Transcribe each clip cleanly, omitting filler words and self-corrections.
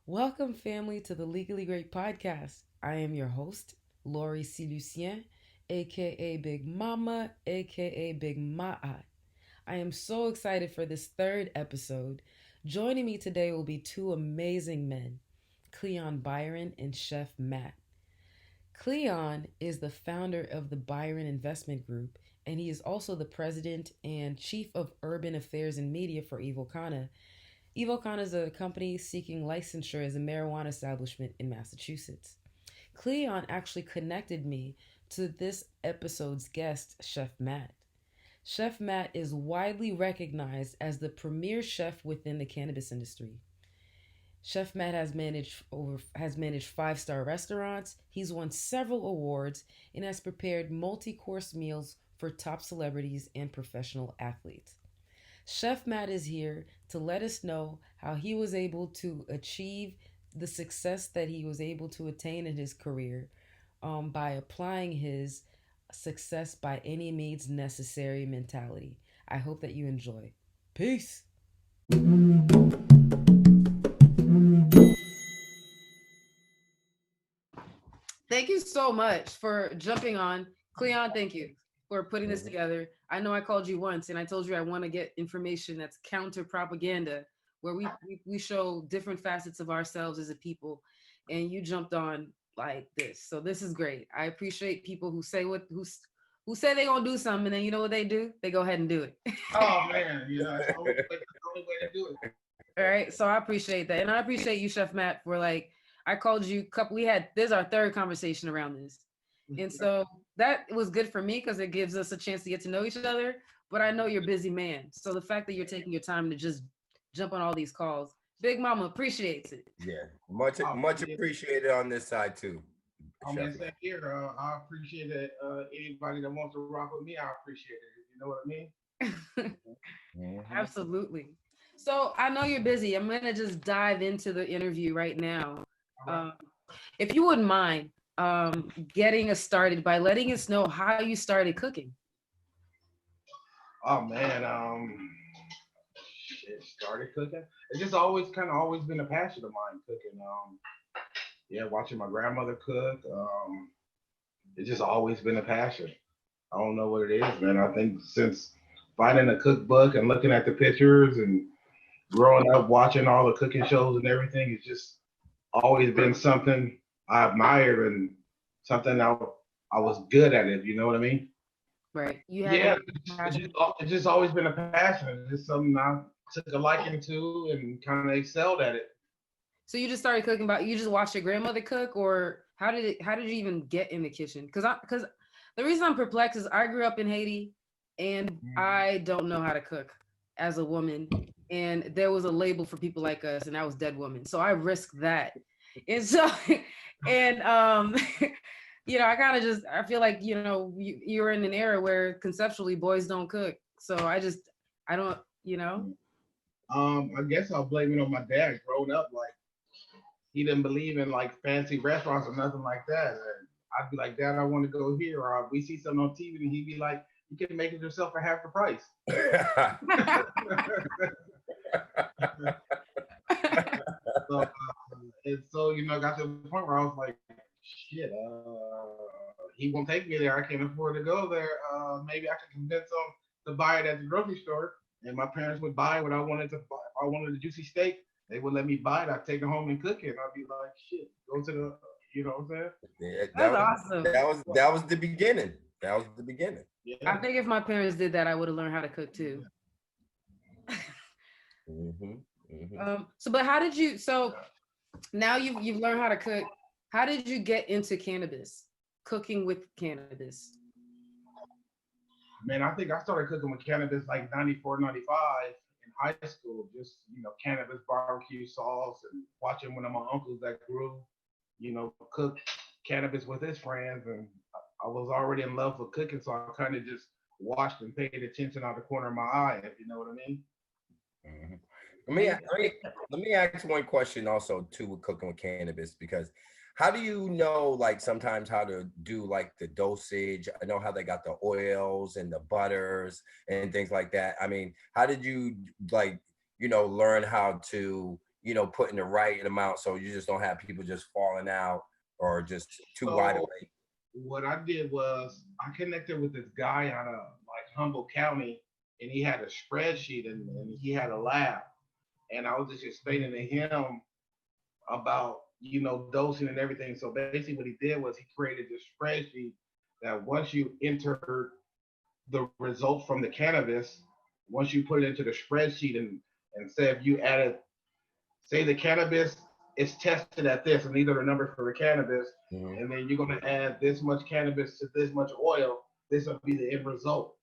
Welcome, family, to the Legally Great podcast. I am your host, Laurie C. Lucien, aka Big Mama, aka Big Ma'a. I am so excited for this third episode. Joining me today will be two amazing men, Cleon Byron and Chef Matt. Cleon is the founder of the Byron Investment Group, and he is also the president and chief of urban affairs and media for Evocana. Evocana is a company seeking licensure as a marijuana establishment in Massachusetts. Cleon actually connected me to this episode's guest, Chef Matt. Chef Matt is widely recognized as the premier chef within the cannabis industry. Chef Matt has managed five-star restaurants. He's won several awards and has prepared multi-course meals for top celebrities and professional athletes. Chef Matt is here to let us know how he was able to achieve the success that he was able to attain in his career by applying his success by any means necessary mentality. I hope that you enjoy. Peace. Thank you so much for jumping on. Cleon, thank you for putting this together. I know I called you once and I told you I want to get information that's counter propaganda, where we show different facets of ourselves as a people, and you jumped on like this. So this is great. I appreciate people who say who say they're gonna do something and then you know what they do? They go ahead and do it. Oh man, that's the only way to do it. All right. So I appreciate that. And I appreciate you, Chef Matt, for like I called you couple we had this is our third conversation around this. And so that was good for me because it gives us a chance to get to know each other. But I know you're a busy man. So the fact that you're taking your time to just jump on all these calls, Big Mama appreciates it. Yeah, much Yeah. appreciated on this side too, I mean, Chef. same here. I appreciate it. Anybody that wants to rock with me, I appreciate it. You know what I mean? Mhm. Absolutely. So I know you're busy. I'm gonna just dive into the interview right now. All right. Um, if you wouldn't mind getting us started by letting us know how you started cooking. Oh man, shit, started cooking. It's just always kind of always been a passion of mine, cooking. Yeah, watching my grandmother cook. It's just always been a passion. I don't know what it is, man. I think since finding a cookbook and looking at the pictures and growing up watching all the cooking shows and everything, it's just always been something I admired and something I was good at it. You know what I mean? Right. You have Yeah, a passion. it's just always been a passion. It's just something I took a liking to and kind of excelled at it. So you just started cooking by you just watched your grandmother cook, or how did you even get in the kitchen? Because the reason I'm perplexed is I grew up in Haiti and Mhm. I don't know how to cook as a woman. And there was a label for people like us, and that was dead woman. So I risked that. And so and I kind of just I feel like, you're in an era where conceptually boys don't cook. So I don't, you know. I guess I'll blame it on my dad. Growing up, like he didn't believe in like fancy restaurants or nothing like that. And I'd be like, Dad, I want to go here, or we see something on TV, and he'd be like, you can make it yourself for half the price. So, and so got to the point where I was like, shit, he won't take me there. I can't afford to go there. Maybe I can convince him to buy it at the grocery store, and my parents would buy what I wanted to buy. If I wanted a juicy steak, they would let me buy it. I'd take it home and cook it. I'd be like, shit, go to the, you know what I'm Yeah, That's awesome. that was the beginning. That was the beginning. saying? I Yeah. think if my parents did that, I would have learned how to cook too. Hmm. Hmm. But how did you? So now you've learned how to cook. How did you get into cannabis? Cooking with cannabis. Man, I think I started cooking with cannabis like 94, 95 in high school. Just, cannabis barbecue sauce and watching one of my uncles that grew, cook cannabis with his friends. And I was already in love with cooking. So I kind of just watched and paid attention out the corner of my eye, if you know what I mean. Hmm. Let me And let me let me ask one question also too with cooking with cannabis because How do you know, like, sometimes how to do like the dosage? I know how they got the oils and the butters and things like that. I mean, how did you like, learn how to, put in the right amount so you just don't have people just falling out or just too wide So awake? what I did was I connected with this guy out of like Humboldt County, and he had a spreadsheet and he had a lab, and I was just explaining to him about dosing and everything. So basically, what he did was he created this spreadsheet that once you entered the results from the cannabis, once you put it into the spreadsheet and say if you added, say the cannabis is tested at this, and these are the numbers for the cannabis, Mhm. and then you're going to add this much cannabis to this much oil, this will be the end result.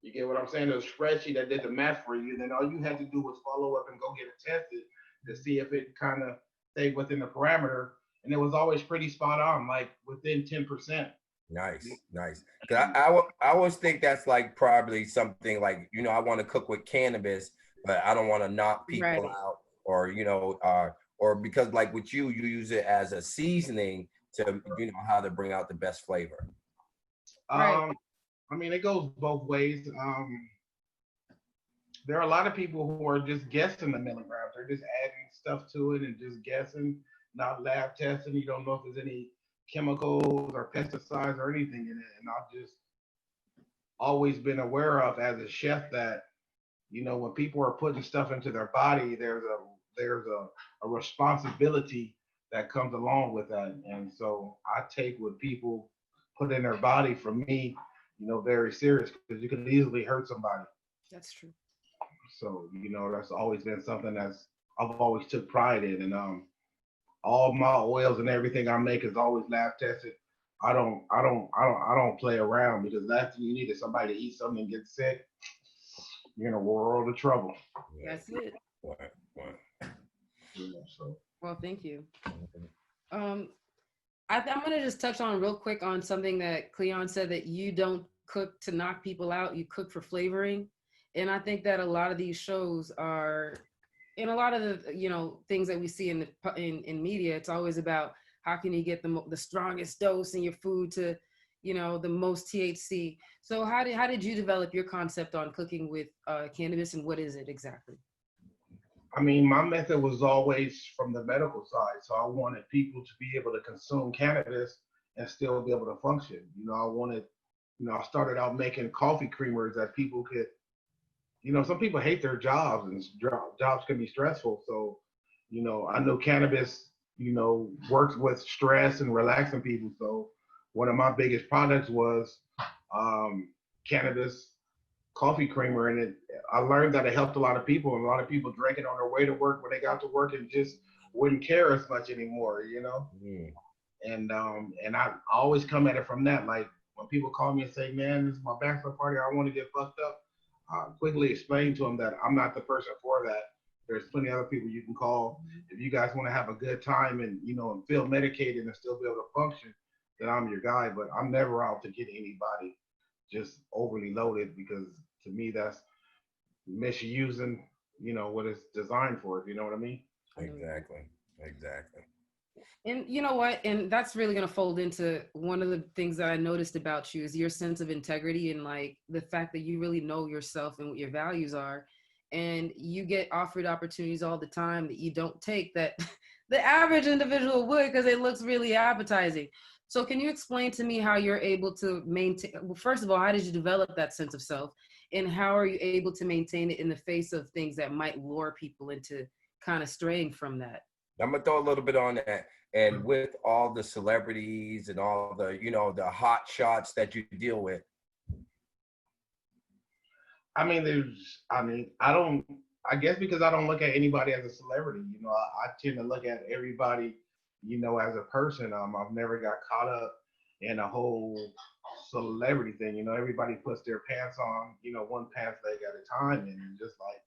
You get what I'm saying? There's a spreadsheet that did the math for you. Then all you had to do was follow up and go get it tested to see if it kind of stayed within the parameter. And it was always pretty spot on, like within 10%. Nice, nice. 'Cause I always think that's like probably something like, I want to cook with cannabis, but I don't want to knock people Right. out or, or because like with you use it as a seasoning to, how to bring out the best flavor. Right. I mean, it goes both ways. There are a lot of people who are just guessing the milligrams. They're just adding stuff to it and just guessing, not lab testing. You don't know if there's any chemicals or pesticides or anything in it. And I've just always been aware of as a chef that, when people are putting stuff into their body, there's a responsibility that comes along with that. And so I take what people put in their body from me, very serious because you could easily hurt somebody. That's true. So, that's always been something that's I've always took pride in. And all my oils and everything I make is always lab tested. I don't play around because last thing you need is somebody to eat something and get sick. You're in a world of trouble. Yeah. That's it. Right, right. So Well, thank you. Mhm. Um, I'm gonna just touch on real quick on something that Cleon said, that you don't cook to knock people out, you cook for flavoring. And I think that a lot of these shows are, in a lot of the things that we see in in media, it's always about how can you get the strongest dose in your food to the most THC. So how did you develop your concept on cooking with cannabis, and what is it exactly? I mean, my method was always from the medical side. So I wanted people to be able to consume cannabis and still be able to function. I started out making coffee creamers that people could, some people hate their jobs and jobs can be stressful. So, I know cannabis, works with stress and relaxing people. So one of my biggest products was um, cannabis coffee creamer, and I learned that it helped a lot of people, and a lot of people drank it on their way to work when they got to work and just wouldn't care as much anymore. Mhm. And I always come at it from that. Like when people call me and say, "Man, this is my bachelor party. I want to get fucked up." I quickly explain to them that I'm not the person for that. There's plenty of other people you can call if you guys want to have a good time and and feel medicated and still be able to function. Then I'm your guy. But I'm never out to get anybody just overly loaded because to me that's misusing what it's designed for. If you know what I mean. I know. Exactly. Exactly. And you know what? And that's really going to fold into one of the things that I noticed about you is your sense of integrity, and like the fact that you really know yourself and what your values are. And you get offered opportunities all the time that you don't take, that the average individual would, because it looks really appetizing. So can you explain to me how you're able to maintain, well, first of all, how did you develop that sense of self? And how are you able to maintain it in the face of things that might lure people into kind of straying from that? I'm gonna throw a little bit on that. And with all the celebrities and all the, the hot shots that you deal with. I don't. I guess because I don't look at anybody as a celebrity. I tend to look at everybody, as a person. I've never got caught up in a whole celebrity thing. Everybody puts their pants on, one pants leg at a time, and just like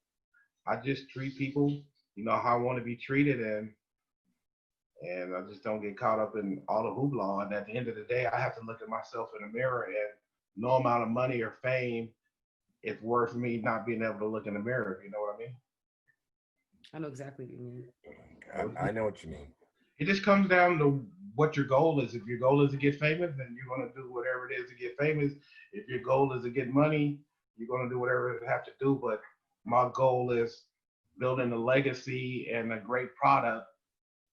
I just treat people, how I want to be treated, and I just don't get caught up in all the hoopla. And at the end of the day, I have to look at myself in the mirror, and no amount of money or fame it's worth me not being able to look in the mirror. You know what I mean? I know exactly what you mean. I know what you mean. it just comes down to what your goal is. If your goal is to get famous, then you're going to do whatever it is to get famous. If your goal is to get money, you're going to do whatever you have to do. But my goal is building a legacy and a great product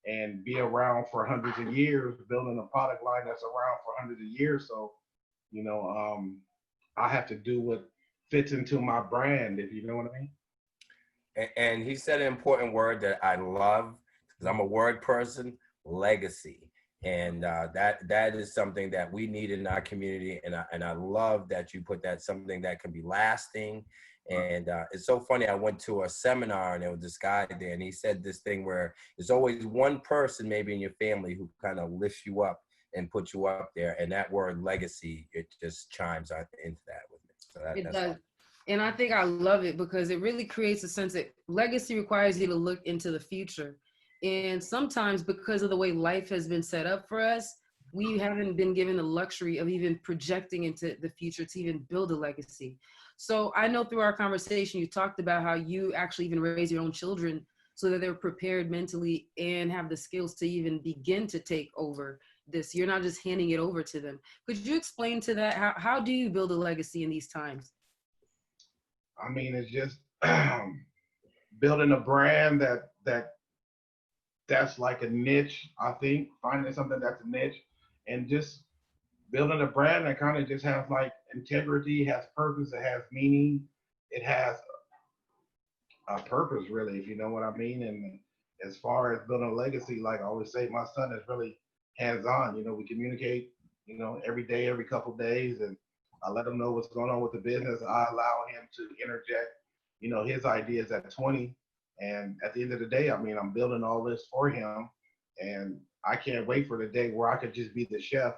and be around for hundreds of years, building a product line that's around for hundreds of years. So, you know, I have to do what fits into my brand, if you know what I mean. And he said an important word that I love because I'm a word person: legacy. And that is something that we need in our community. And I love that you put that, something that can be lasting. And it's so funny. I went to a seminar and there was this guy there, and he said this thing where there's always one person maybe in your family who kind of lifts you up and puts you up there. And that word legacy, it just chimes on into that with me. So It that's does. And I think I love it because it really creates a sense that legacy requires you to look into the future. And sometimes because of the way life has been set up for us, we haven't been given the luxury of even projecting into the future to even build a legacy. So I know through our conversation, you talked about how you actually even raise your own children so that they're prepared mentally and have the skills to even begin to take over this. You're not just handing it over to them. Could you explain to that? How do you build a legacy in these times? I mean, it's just building a brand that's like a niche. I think finding something that's a niche, and just building a brand that kind of just has like integrity, has purpose, it has meaning, it has a purpose really, if you know what I mean. And as far as building a legacy, like I always say, my son is really hands on. You know, we communicate, you know, every day, every couple of days, and I let him know what's going on with the business. I allow him to interject, you know, his ideas at 20. And at the end of the day, I mean, I'm building all this for him, and I can't wait for the day where I could just be the chef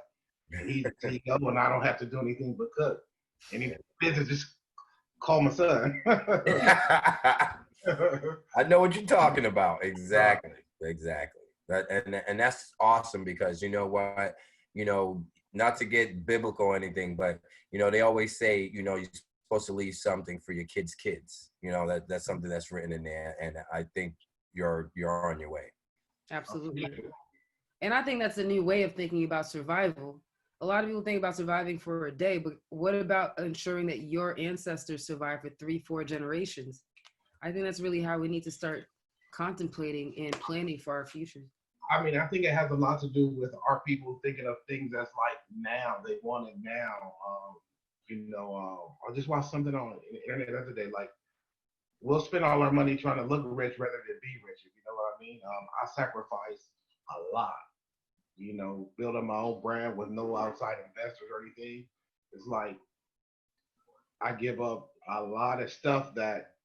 and he's the CEO, and I don't have to do anything but cook. Any business, just call my son. I know what you're talking about. Exactly. Exactly. And that's awesome because you know what, you know, not to get biblical or anything, but you know, they always say, you know, you're supposed to leave something for your kids' kids. You know, that's something that's written in there. And I think you're on your way. Absolutely. And I think that's a new way of thinking about survival. A lot of people think about surviving for a day, but what about ensuring that your ancestors survive for 3, 4 generations? I think that's really how we need to start contemplating and planning for our future. I mean, I think it has a lot to do with our people thinking of things that's like now. They want it now. You know, I just watched something on the internet the other day. Like, we'll spend all our money trying to look rich rather than be rich. If you know what I mean. I sacrifice a lot. You know, building my own brand with no outside investors or anything. It's like I give up a lot of stuff that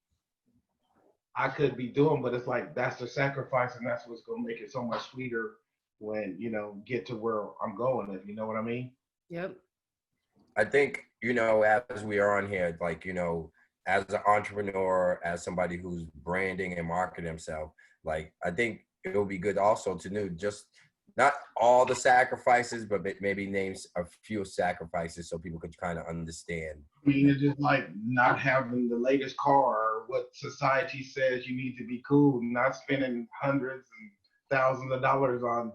I could be doing, but it's like that's the sacrifice, and that's what's gonna make it so much sweeter when you know get to where I'm going. If you know what I mean. Yep. I think, you know, as we are on here, like, you know, as an entrepreneur, as somebody who's branding and marketing himself, like, I think it would be good also to know just not all the sacrifices, but maybe names a few sacrifices so people could kind of understand. I mean, it's just like not having the latest car or what society says you need to be cool, not spending hundreds and thousands of dollars on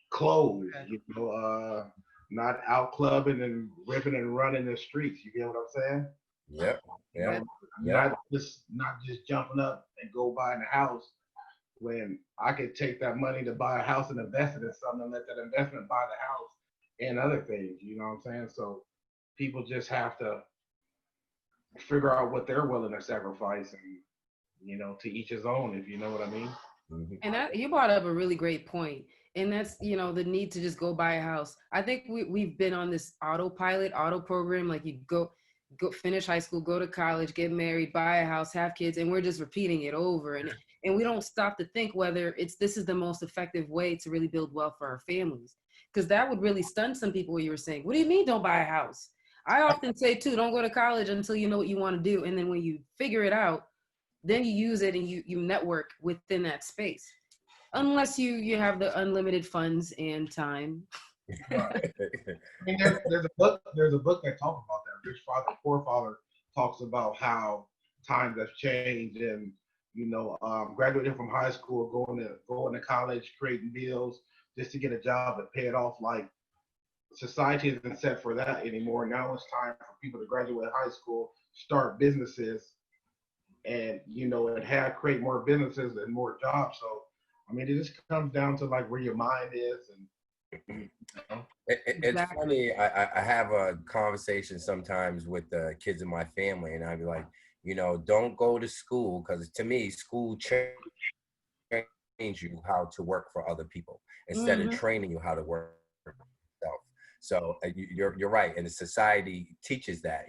clothes, Okay. you know, not out clubbing and ripping and running the streets. You get what I'm saying? Yep. You Yep. know, Yep. not just jumping up and go buying a house when I could take that money to buy a house and invest it in something and let that investment buy the house and other things. You know what I'm saying? So people just have to figure out what they're willing to sacrifice, and you know, to each his own. If you know what I mean. Mhm. And that you brought up a really great point. And that's, the need to just go buy a house. I think we've been on this autopilot, auto program. Like you go finish high school, go to college, get married, buy a house, have kids, and we're just repeating it over. And we don't stop to think whether this is the most effective way to really build wealth for our families. Because that would really stun some people what you were saying. What do you mean don't buy a house? I often say too, don't go to college until you know what you want to do. And then when you figure it out, then you use it and you network within that space, unless you have the unlimited funds and time. I mean, there's a book that talks about that. Rich Father, Poor Father talks about how times have changed, and graduating from high school, going to college, creating deals just to get a job and pay it off. Like society isn't set for that anymore. Now it's time for people to graduate high school, start businesses, and and have create more businesses and more jobs. So I mean, it just comes down to like where your mind is, and It's Exactly. funny. I have a conversation sometimes with the kids in my family, and I'd be like, don't go to school because to me, school trains you how to work for other people instead of Hmm. training you how to work for yourself. So you're right, and the society teaches that,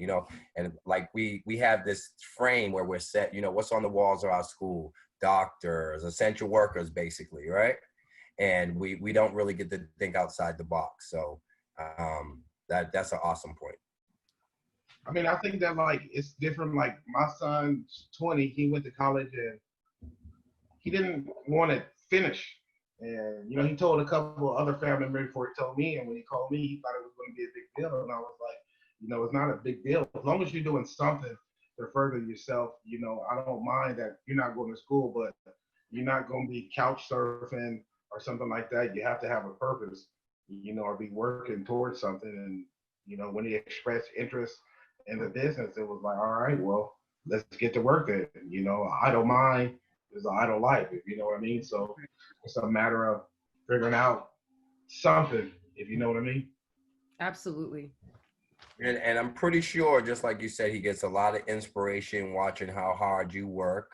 and like we have this frame where we're set. What's on the walls of our school? Doctors, essential workers, basically, right? And we don't really get to think outside the box. So that's an awesome point. I mean, I think that like it's different. Like my son's 20, he went to college and he didn't want to finish. And he told a couple of other family members before he told me. And when he called me, he thought it was going to be a big deal. And I was like, it's not a big deal as long as you're doing something to further yourself. I don't mind that you're not going to school, but you're not going to be couch surfing or something like that. You have to have a purpose, or be working towards something. And when he expressed interest in the business, it was like, all right, well, let's get to work then. I don't mind is an idle life, if you know what I mean. So it's a matter of figuring out something, if you know what I mean. Absolutely. And I'm pretty sure, just like you said, he gets a lot of inspiration watching how hard you work.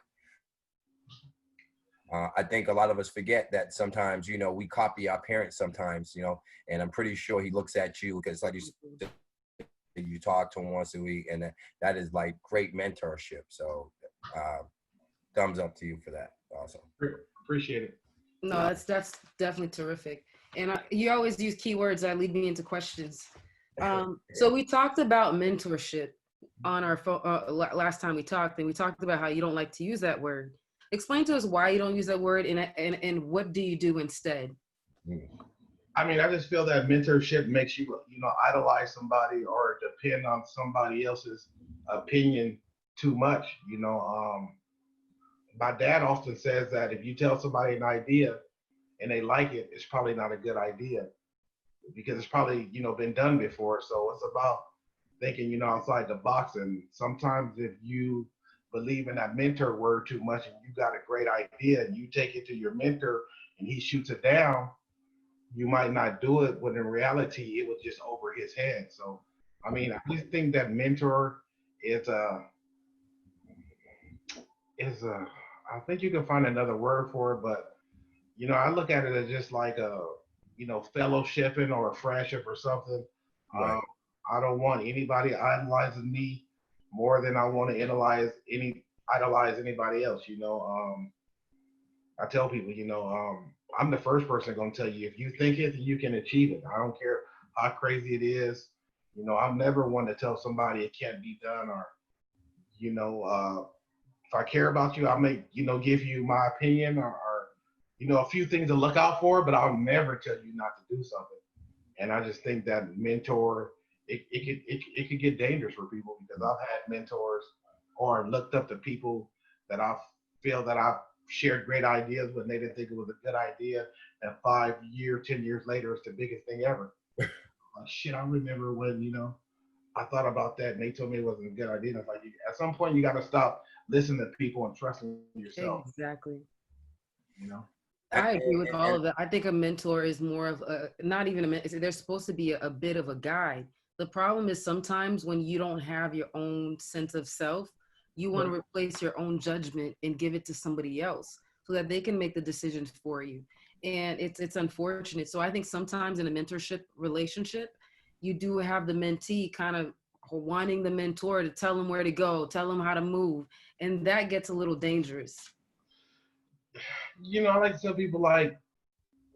I think a lot of us forget that sometimes, we copy our parents sometimes, and I'm pretty sure he looks at you because, like you said, you talk to him once a week, and that is like great mentorship. So, thumbs up to you for that. Awesome. Appreciate it. No, that's definitely terrific. And you always use keywords that lead me into questions. So we talked about mentorship on our last time we talked, and we talked about how you don't like to use that word. Explain to us why you don't use that word, and what do you do instead? I mean, I just feel that mentorship makes you, idolize somebody or depend on somebody else's opinion too much. My dad often says that if you tell somebody an idea and they like it, it's probably not a good idea because it's probably been done before. So it's about thinking outside the box. And sometimes if you believe in that mentor word too much and you got a great idea and you take it to your mentor and he shoots it down, you might not do it when in reality it was just over his head. So I mean, I just think that mentor is a I think you can find another word for it, but I look at it as just like a, fellowshipping or a friendship or something. Right. Um, I don't want anybody idolizing me more than I want to idolize anybody else. I tell people, I'm the first person going to tell you if you think it, you can achieve it. I don't care how crazy it is. I'm never one to tell somebody it can't be done or, you know, if I care about you, I'll give you my opinion or a few things to look out for, but I'll never tell you not to do something. And I just think that mentor, it could get dangerous for people because I've had mentors or looked up to people that I feel that I've shared great ideas when they didn't think it was a good idea. And 5 years, 10 years later, it's the biggest thing ever. Like shit, I remember when, I thought about that and they told me it wasn't a good idea. And it's like at some point you gotta stop listening to people and trusting yourself, Exactly. you know? I agree with all And of that. I think a mentor is more of a, not even a mentor, they're supposed to be a bit of a guide. The problem is sometimes when you don't have your own sense of self, you want to replace your own judgment and give it to somebody else so that they can make the decisions for you. And it's unfortunate. So I think sometimes in a mentorship relationship, you do have the mentee kind of wanting the mentor to tell them where to go, tell them how to move, and that gets a little dangerous. I like to tell people like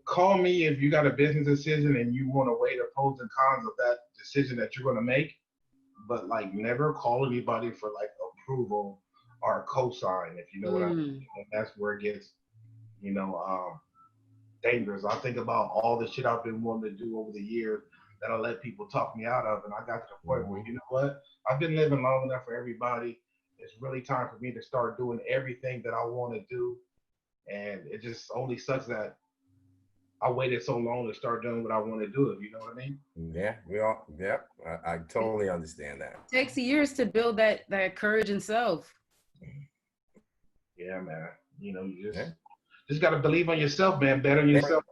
call me if you got a business decision and you want to weigh the pros and cons of that decision that you're gonna make, but like never call anybody for like approval or cosign, if you know what I mean. Mm. And that's where it gets, you know, dangerous. I think about all the shit I've been wanting to do over the years that I let people talk me out of, and I got to the point where Mhm. you know what, I've been living long enough for everybody. it's really time for me to start doing everything that I want to do. And it just only sucks that I waited so long to start doing what I want to do. If you know what I mean? Yeah, we all. Yep, I totally understand that. It takes years to build that courage and self. Yeah, man. You Yeah. just got to believe on yourself, man. Bet on yourself.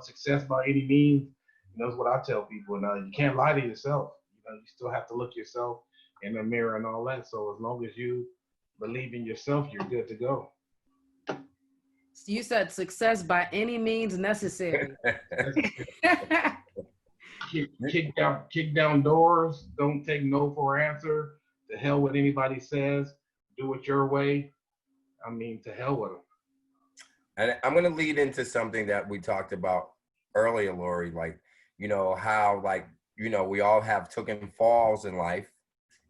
Success by any means. Is what I tell people. And you can't lie to yourself. You still have to look yourself in the mirror and all that. So as long as you believe in yourself, you're good to go. You said success by any means necessary. kick down doors. Don't take no for an answer. To hell with anybody says. Do it your way. I mean, to hell with them. And I'm going to lead into something that we talked about earlier, Lori, like, how, like, we all have taken falls in life,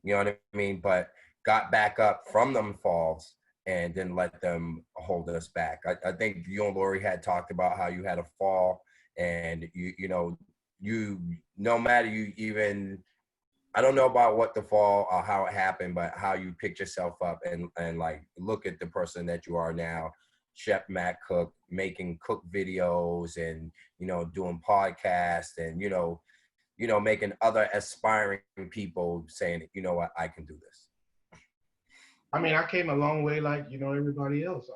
you know what I mean? But got back up from them falls and then let them hold us back. I think you and Lori had talked about how you had a fall and you no matter you even, I don't know about what the fall or how it happened, but how you picked yourself up and like, look at the person that you are now. Chef Matt Cook, making cook videos and, doing podcasts and, making other aspiring people saying, you know what, I can do this. I mean, I came a long way like, everybody else.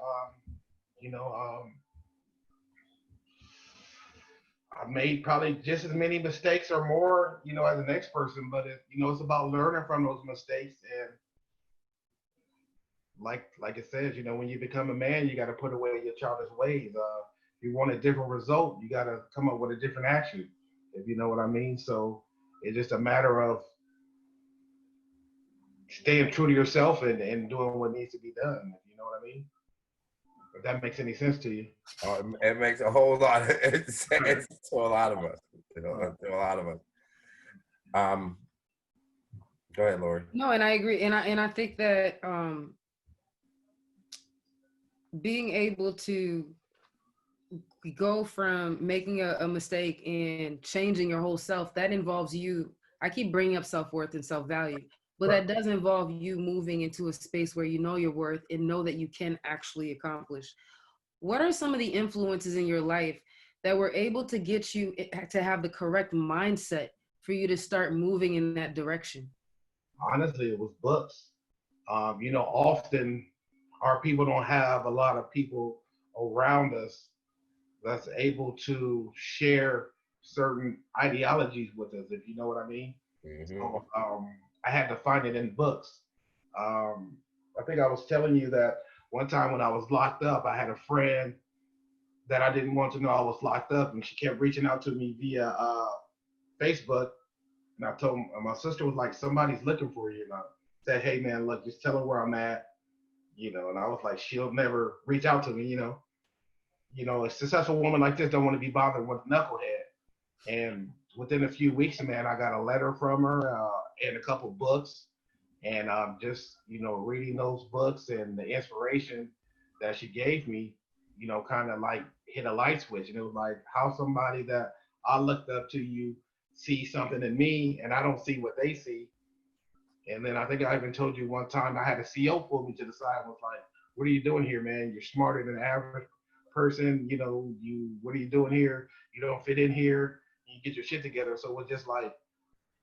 I made probably just as many mistakes or more, as the next person, but it's about learning from those mistakes. And like it says, when you become a man, you got to put away your childish ways. If you want a different result, you got to come up with a different action, if you know what I mean. So it's just a matter of staying true to yourself and doing what needs to be done, if you know what I mean. If that makes any sense to you. It makes a whole lot of sense to a lot of us. To a lot of us. Go ahead, Lori. No, and I agree, and I think that being able to go from making a mistake and changing your whole self, that involves you. I keep bringing up self-worth and self-value, but that does involve you moving into a space where you know your worth and know that you can actually accomplish. What are some of the influences in your life that were able to get you to have the correct mindset for you to start moving in that direction? Honestly, it was books. Often our people don't have a lot of people around us that's able to share certain ideologies with us, if you know what I mean. Mm-hmm. So, I had to find it in books. I think I was telling you that one time when I was locked up, I had a friend that I didn't want to know I was locked up, and she kept reaching out to me via Facebook. And I told my sister was like, somebody's looking for you. And I said, hey man, look, just tell her where I'm at. And I was like, she'll never reach out to me, a successful woman like this don't want to be bothered with a knucklehead. And within a few weeks, man, I got a letter from her and a couple books. And just, reading those books and the inspiration that she gave me, kind of like hit a light switch. And it was like how somebody that I looked up to you see something in me and I don't see what they see. And then I think I even told you one time I had a CO pull me to the side and was like, what are you doing here, man? You're smarter than the average person. What are you doing here? You don't fit in here. You get your shit together. So it was just like,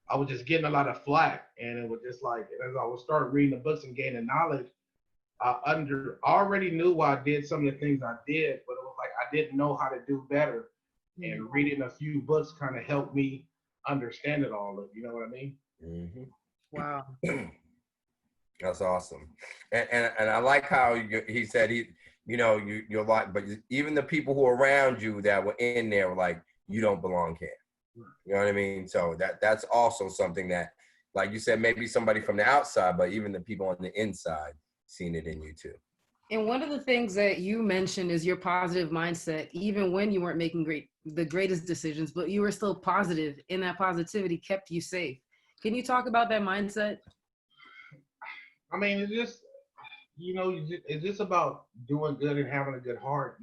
I was just getting a lot of flack. And it was just like, as I would start reading the books and gaining knowledge, I already knew why I did some of the things I did, but it was like, I didn't know how to do better. And reading a few books kind of helped me understand it all. You know what I mean? Mm-hmm. Wow. That's awesome. And I like how he said you're like, but even the people who are around you that were in there were like, you don't belong here. You know what I mean? So that's also something that, like you said, maybe somebody from the outside, but even the people on the inside seen it in you too. And one of the things that you mentioned is your positive mindset, even when you weren't making the greatest decisions, but you were still positive, and that positivity kept you safe. Can you talk about that mindset? I mean, it's just, it's just about doing good and having a good heart.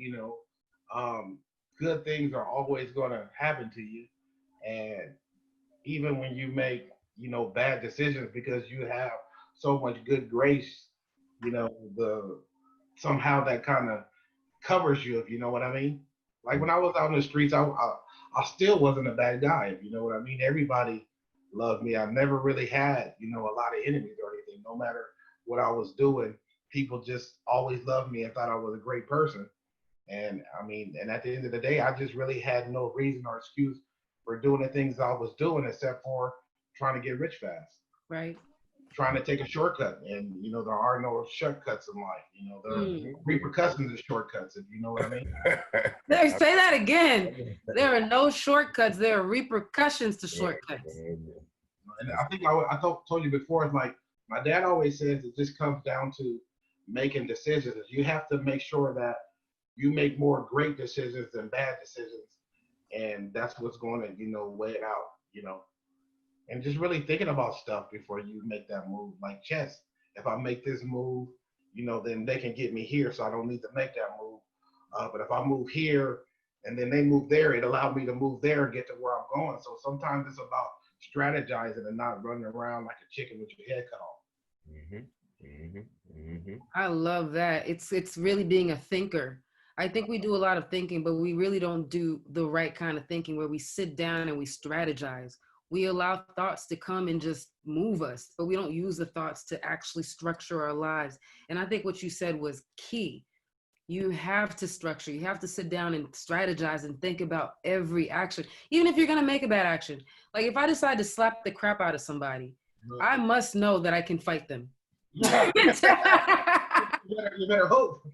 Good things are always going to happen to you. And even when you make, bad decisions, because you have so much good grace you know, the somehow that kind of covers you, if you know what I mean. Like when I was out in the streets, I still wasn't a bad guy, if you know what I mean. Everybody loved me. I never really had, you know, a lot of enemies or anything. No matter what I was doing, people just always loved me and thought I was a great person. And I mean, and at the end of the day, I just really had no reason or excuse for doing the things I was doing except for trying to get rich fast, Right. trying to take a shortcut. And, you know, there are no shortcuts in life. You know, there are Mm. repercussions of shortcuts, if you know what I mean. There, say that again. There are no shortcuts. There are repercussions to shortcuts. And I think I told you before, it's like my dad always says it just comes down to making decisions. You have to make sure that you make more great decisions than bad decisions. And that's what's going to, you know, weigh it out, you know. And just really thinking about stuff before you make that move. Like chess, if I make this move, you know, then they can get me here, so I don't need to make that move. But if I move here and then they move there, it allowed me to move there and get to where I'm going. So sometimes it's about strategizing and not running around like a chicken with your head cut off. I love that. It's really being a thinker. I think we do a lot of thinking, but we really don't do the right kind of thinking where we sit down and we strategize. We allow thoughts to come and just move us, but we don't use the thoughts to actually structure our lives. And I think what you said was key. You have to structure, you have to sit down and strategize and think about every action, even if you're going to make a bad action. Like if I decide to slap the crap out of somebody, I must know that I can fight them. You better hope.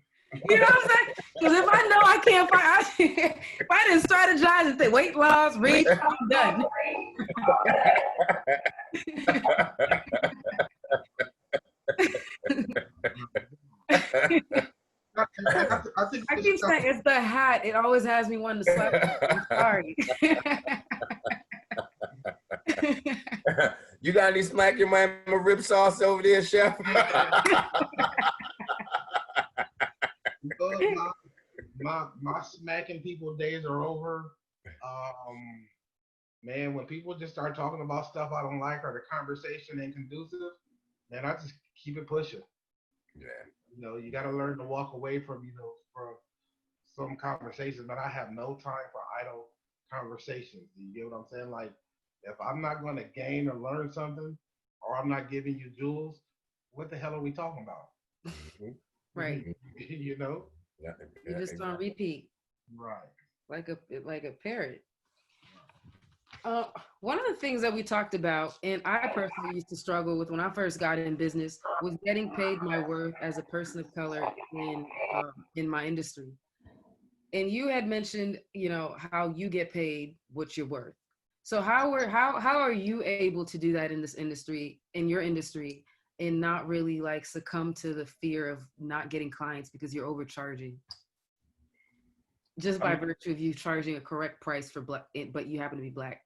You know what I'm saying? Because if I know I can't fight, if I didn't strategize and say weight loss, reach, I'm done. I keep saying it's the hat. It always has me wanting to slap you. I'm sorry. You got any smack your mama rib sauce over there, chef? My smacking people days are over. Man, when people just start talking about stuff I don't like or the conversation ain't conducive, man, I just keep it pushing. Yeah. You know, you got to learn to walk away from, you know, from some conversations, but I have no time for idle conversations. You get what I'm saying? Like, if I'm not going to gain or learn something, or I'm not giving you jewels, what the hell are we talking about? Right. You know? Yeah, You just on repeat. Right. Like a parrot. One of the things that we talked about, and I personally used to struggle with when I first got in business, was getting paid my worth as a person of color in my industry. And you had mentioned, you know, how you get paid what you're worth. So how are you able to do that in this industry, in your industry, and not really like succumb to the fear of not getting clients because you're overcharging? Just by virtue of you charging a correct price for black, but you happen to be black.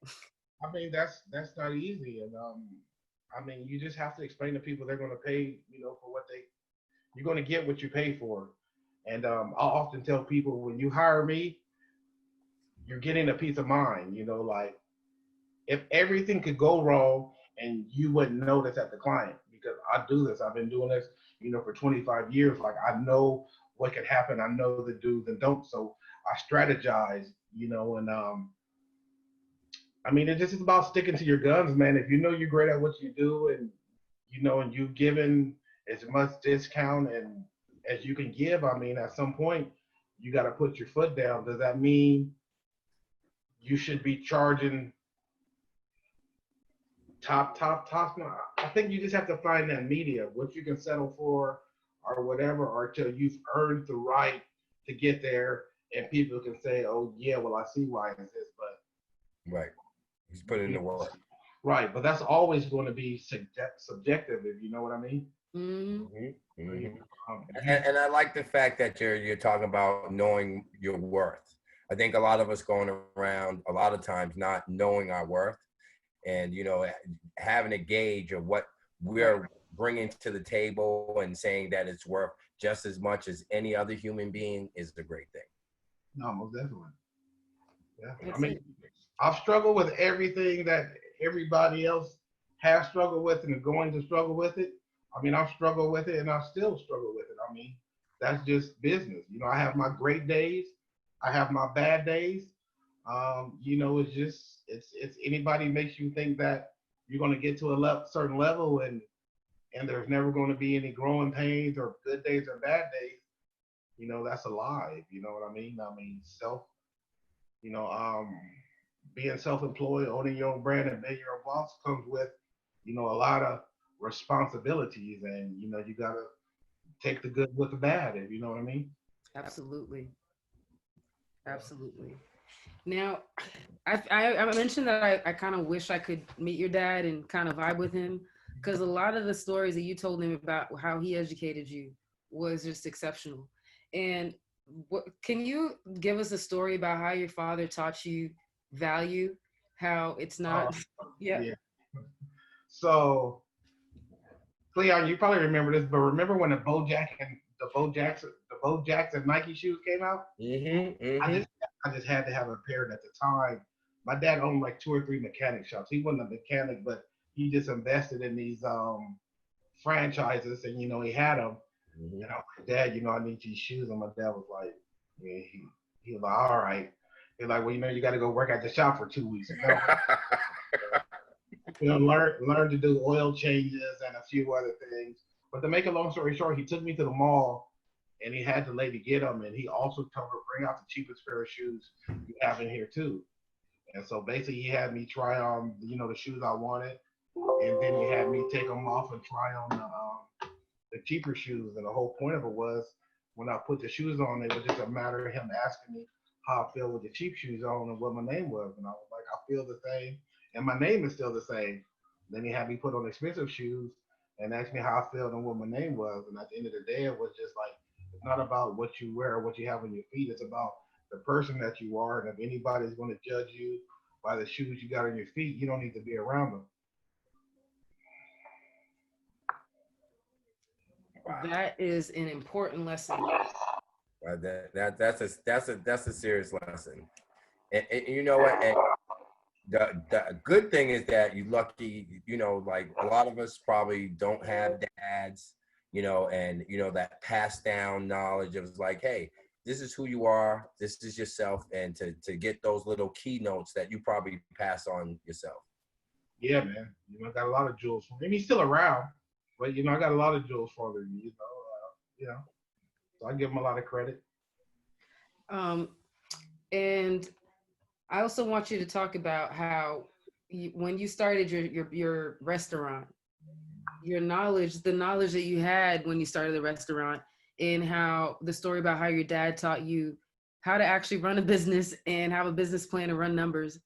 I mean, that's not easy, and I mean, you just have to explain to people they're going to pay, you know, for what you're going to get what you pay for, and I'll often tell people when you hire me, you're getting a peace of mind. You know, like if everything could go wrong and you wouldn't notice at the client, because I do this, I've been doing this, you know, for 25 years. Like I know what could happen, I know the do's and don'ts, so I strategize, you know, and I mean, it just is about sticking to your guns, man. If you know you're great at what you do, and you know, and you've given as much discount and as you can give, I mean, at some point, you got to put your foot down. Does that mean you should be charging top? I think you just have to find that medium, what you can settle for, or whatever, or till you've earned the right to get there, and people can say, "Oh yeah, well I see why it's this," but right, he's putting in the work. Right, but that's always going to be subjective, if you know what I mean. Mm-hmm. And I like the fact that you're talking about knowing your worth. I think a lot of us going around a lot of times not knowing our worth, and you know, having a gauge of what we're bringing to the table and saying that it's worth just as much as any other human being is a great thing. No, most definitely. Yeah, I mean, I've struggled with everything that everybody else has struggled with and is going to struggle with it. I mean, I've struggled with it and I still struggle with it. I mean, that's just business. You know, I have my great days, I have my bad days. You know, it's just it's anybody makes you think that you're going to get to a certain level and there's never going to be any growing pains or good days or bad days. You know, that's a lie. You know what I mean? I mean, you know, being self-employed, owning your own brand, and being your own boss comes with, you know, a lot of responsibilities, and you know, you gotta take the good with the bad, if you know what I mean. Absolutely. Absolutely. Now, I mentioned that I kind of wish I could meet your dad and kind of vibe with him because a lot of the stories that you told him about how he educated you was just exceptional. And what can you give us a story about how your father taught you value? How it's Uh, not, yeah. yeah. So, Cleon, you probably remember this, but remember when the Bo Jackson Nike shoes came out? Mm-hmm. I Mm-hmm. just I just had to have a pair at the time. My dad owned like two or three mechanic shops. He wasn't a mechanic, but he just invested in these franchises, and you know he had them. Mm-hmm. And I was like, Dad, you know I need these shoes, and my dad was like, yeah, he was like, all right. He's like, well, you know, you got to go work at the shop for 2 weeks. You know, learn to do oil changes and a few other things. But to make a long story short, he took me to the mall and he had the lady get them, and he also told her bring out the cheapest pair of shoes you have in here too. And so basically, he had me try on, you know, the shoes I wanted, and then he had me take them off and try on the cheaper shoes. And the whole point of it was when I put the shoes on, it was just a matter of him asking me how I feel with the cheap shoes on and what my name was. And I was like, I feel the same, and my name is still the same. Then he had me put on expensive shoes and asked me how I felt and what my name was. And at the end of the day, it was just like, it's not about what you wear or what you have on your feet. It's about the person that you are. And if anybody's going to judge you by the shoes you got on your feet, you don't need to be around them. Wow. That is an important lesson. That's a serious lesson. And you know what? And the good thing is that you lucky, you know, like a lot of us probably don't have dads, you know, and you know that passed down knowledge of like, hey, this is who you are, this is yourself, and to get those little keynotes that you probably pass on yourself. Yeah, man. You know, I got a lot of jewels for him. He's still around, but you know, I got a lot of jewels for him. You know. So I give him a lot of credit. Um, and I also want you to talk about how when you started your restaurant, your knowledge, the knowledge that you had when you started the restaurant, and how the story about how your dad taught you how to actually run a business and have a business plan and run numbers.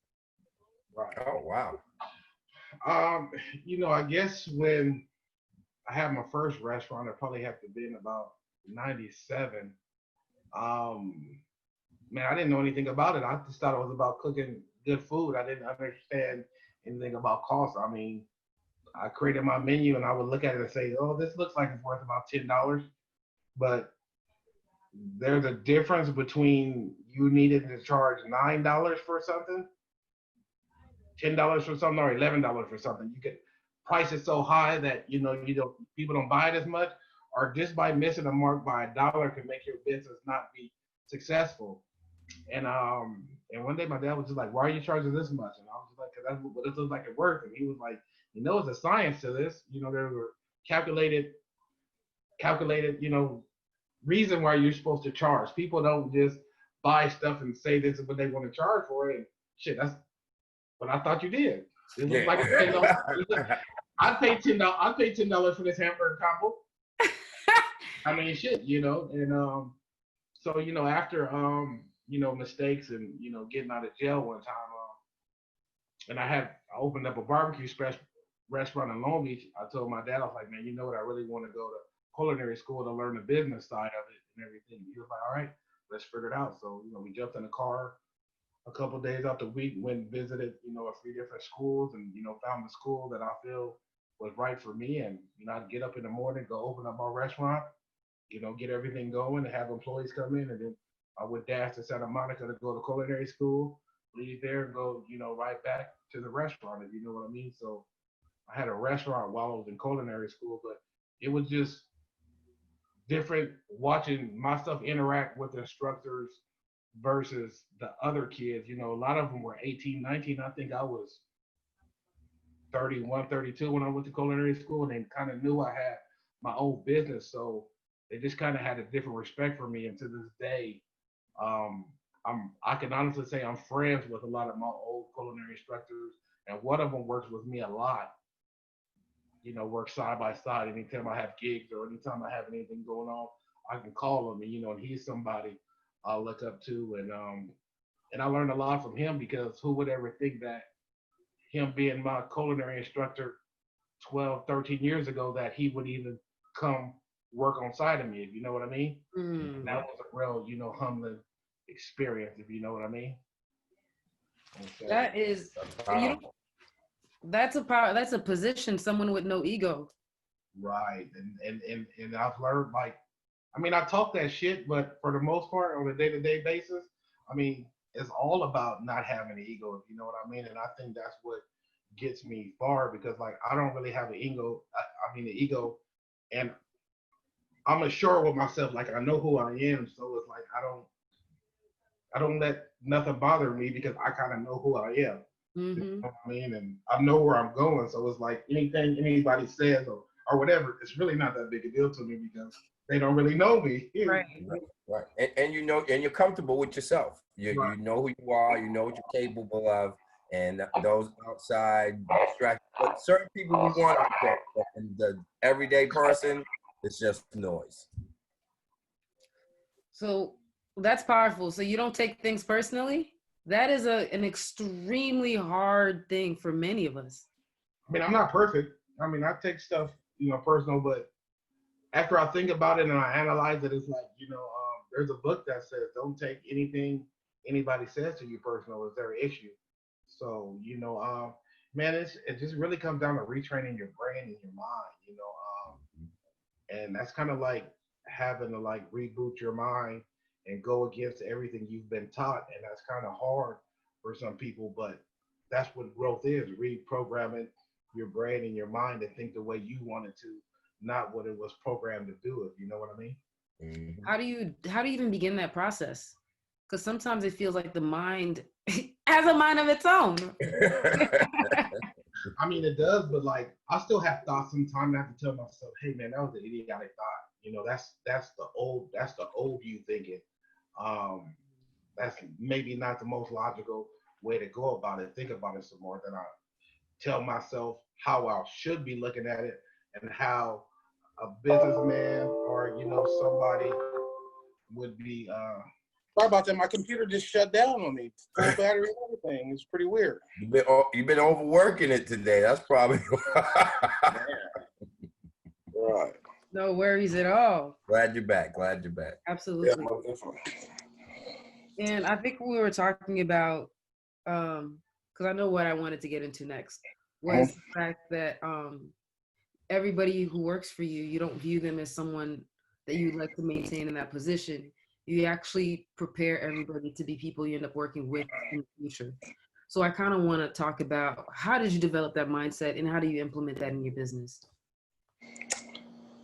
Right. Oh wow. Um, you know, I guess when I had my first restaurant, it probably had to be in about '97. Um, man, I didn't know anything about it. I just thought it was about cooking good food. I didn't understand anything about cost. I mean, I created my menu and I would look at it and say, "Oh, this looks like it's worth about $10." But there's a difference between you needing to charge $9 for something, $10 for something, or $11 for something. You get prices so high that you don't people don't buy it as much, or just by missing a mark by a dollar can make your business not be successful. And one day my dad was just like, "Why are you charging this much?" And I was just like, "Cause that's what this looks like at work." And he was like, "It's a science to this. There were calculated, calculated, reason why you're supposed to charge. People don't just buy stuff and say this is what they want to charge for it. And shit, that's what I thought you did. It looks like a $10. Yeah. I'd pay $10. I'd pay $10 for this hamburger combo. I mean, shit. So after mistakes and getting out of jail one time, and I opened up a barbecue restaurant in Long Beach. I told my dad, I was like, man, you know what? I really want to go to culinary school to learn the business side of it and everything. He was like, all right, let's figure it out. So we jumped in the car a couple of days out the week, went and visited a few different schools, and found the school that I feel was right for me. And I'd get up in the morning, go open up my restaurant, get everything going and have employees come in, and then I would dash to Santa Monica to go to culinary school, leave there and go, right back to the restaurant, if you know what I mean. So I had a restaurant while I was in culinary school, but it was just different watching myself interact with the instructors versus the other kids. You know, a lot of them were 18, 19. I think I was 31, 32 when I went to culinary school, and they kind of knew I had my own business. So they just kind of had a different respect for me. And to this day, um, I can honestly say I'm friends with a lot of my old culinary instructors, and one of them works with me a lot. You know, work side by side. Anytime I have gigs or anytime I have anything going on, I can call him, and and he's somebody I look up to, and I learned a lot from him because who would ever think that him being my culinary instructor 12, 13 years ago that he would even come work on side of me, if you know what I mean. And that was a real, humbling experience, if you know what I mean. And so, That is, you know, that's a power. That's a position. Someone with no ego. right. And I've learned, like, I mean, I talk that shit, but for the most part, on a day-to-day basis, I mean, it's all about not having an ego, if you know what I mean. And I think that's what gets me far because, like, I don't really have an ego. I mean, the ego, and I'm assured with myself, like I know who I am. So it's like I don't let nothing bother me because I kind of know who I am. You know what I mean? And I know where I'm going. So it's like anything anybody says or whatever, it's really not that big a deal to me because they don't really know me. Right. Right. And you know, and you're comfortable with yourself. You know who you are, you know what you're capable of, and those outside distractions. But certain people we want out there, and the everyday person, it's just noise. So that's powerful. So you don't take things personally? That is an extremely hard thing for many of us. I mean, I'm not perfect. I mean, I take stuff, personal, but after I think about it and I analyze it, it's like, there's a book that says don't take anything anybody says to you personal. It's their issue. So, man, it just really comes down to retraining your brain and your mind, and that's kind of like having to like reboot your mind and go against everything you've been taught, and that's kind of hard for some people, but that's what growth is: reprogramming your brain and your mind to think the way you wanted to, not what it was programmed to do. If you know what I mean. Mm-hmm. How do you even begin that process? Because sometimes it feels like the mind has a mind of its own. I mean, it does, but like I still have thoughts sometimes. I have to tell myself, "Hey, man, that was an idiotic thought." That's the old you thinking. Um, that's maybe not the most logical way to go about it. Think about it some more. Than I tell myself how I should be looking at it and how a businessman or somebody would be. Sorry about that. My computer just shut down on me. Full battery and everything. It's pretty weird. You've been overworking it today. That's probably Right. No worries at all. Glad you're back. Absolutely. Yeah, most definitely. And I think we were talking about, because I know what I wanted to get into next was the fact that everybody who works for you, you don't view them as someone that you'd like to maintain in that position. You actually prepare everybody to be people you end up working with in the future. So I kind of want to talk about how did you develop that mindset and how do you implement that in your business?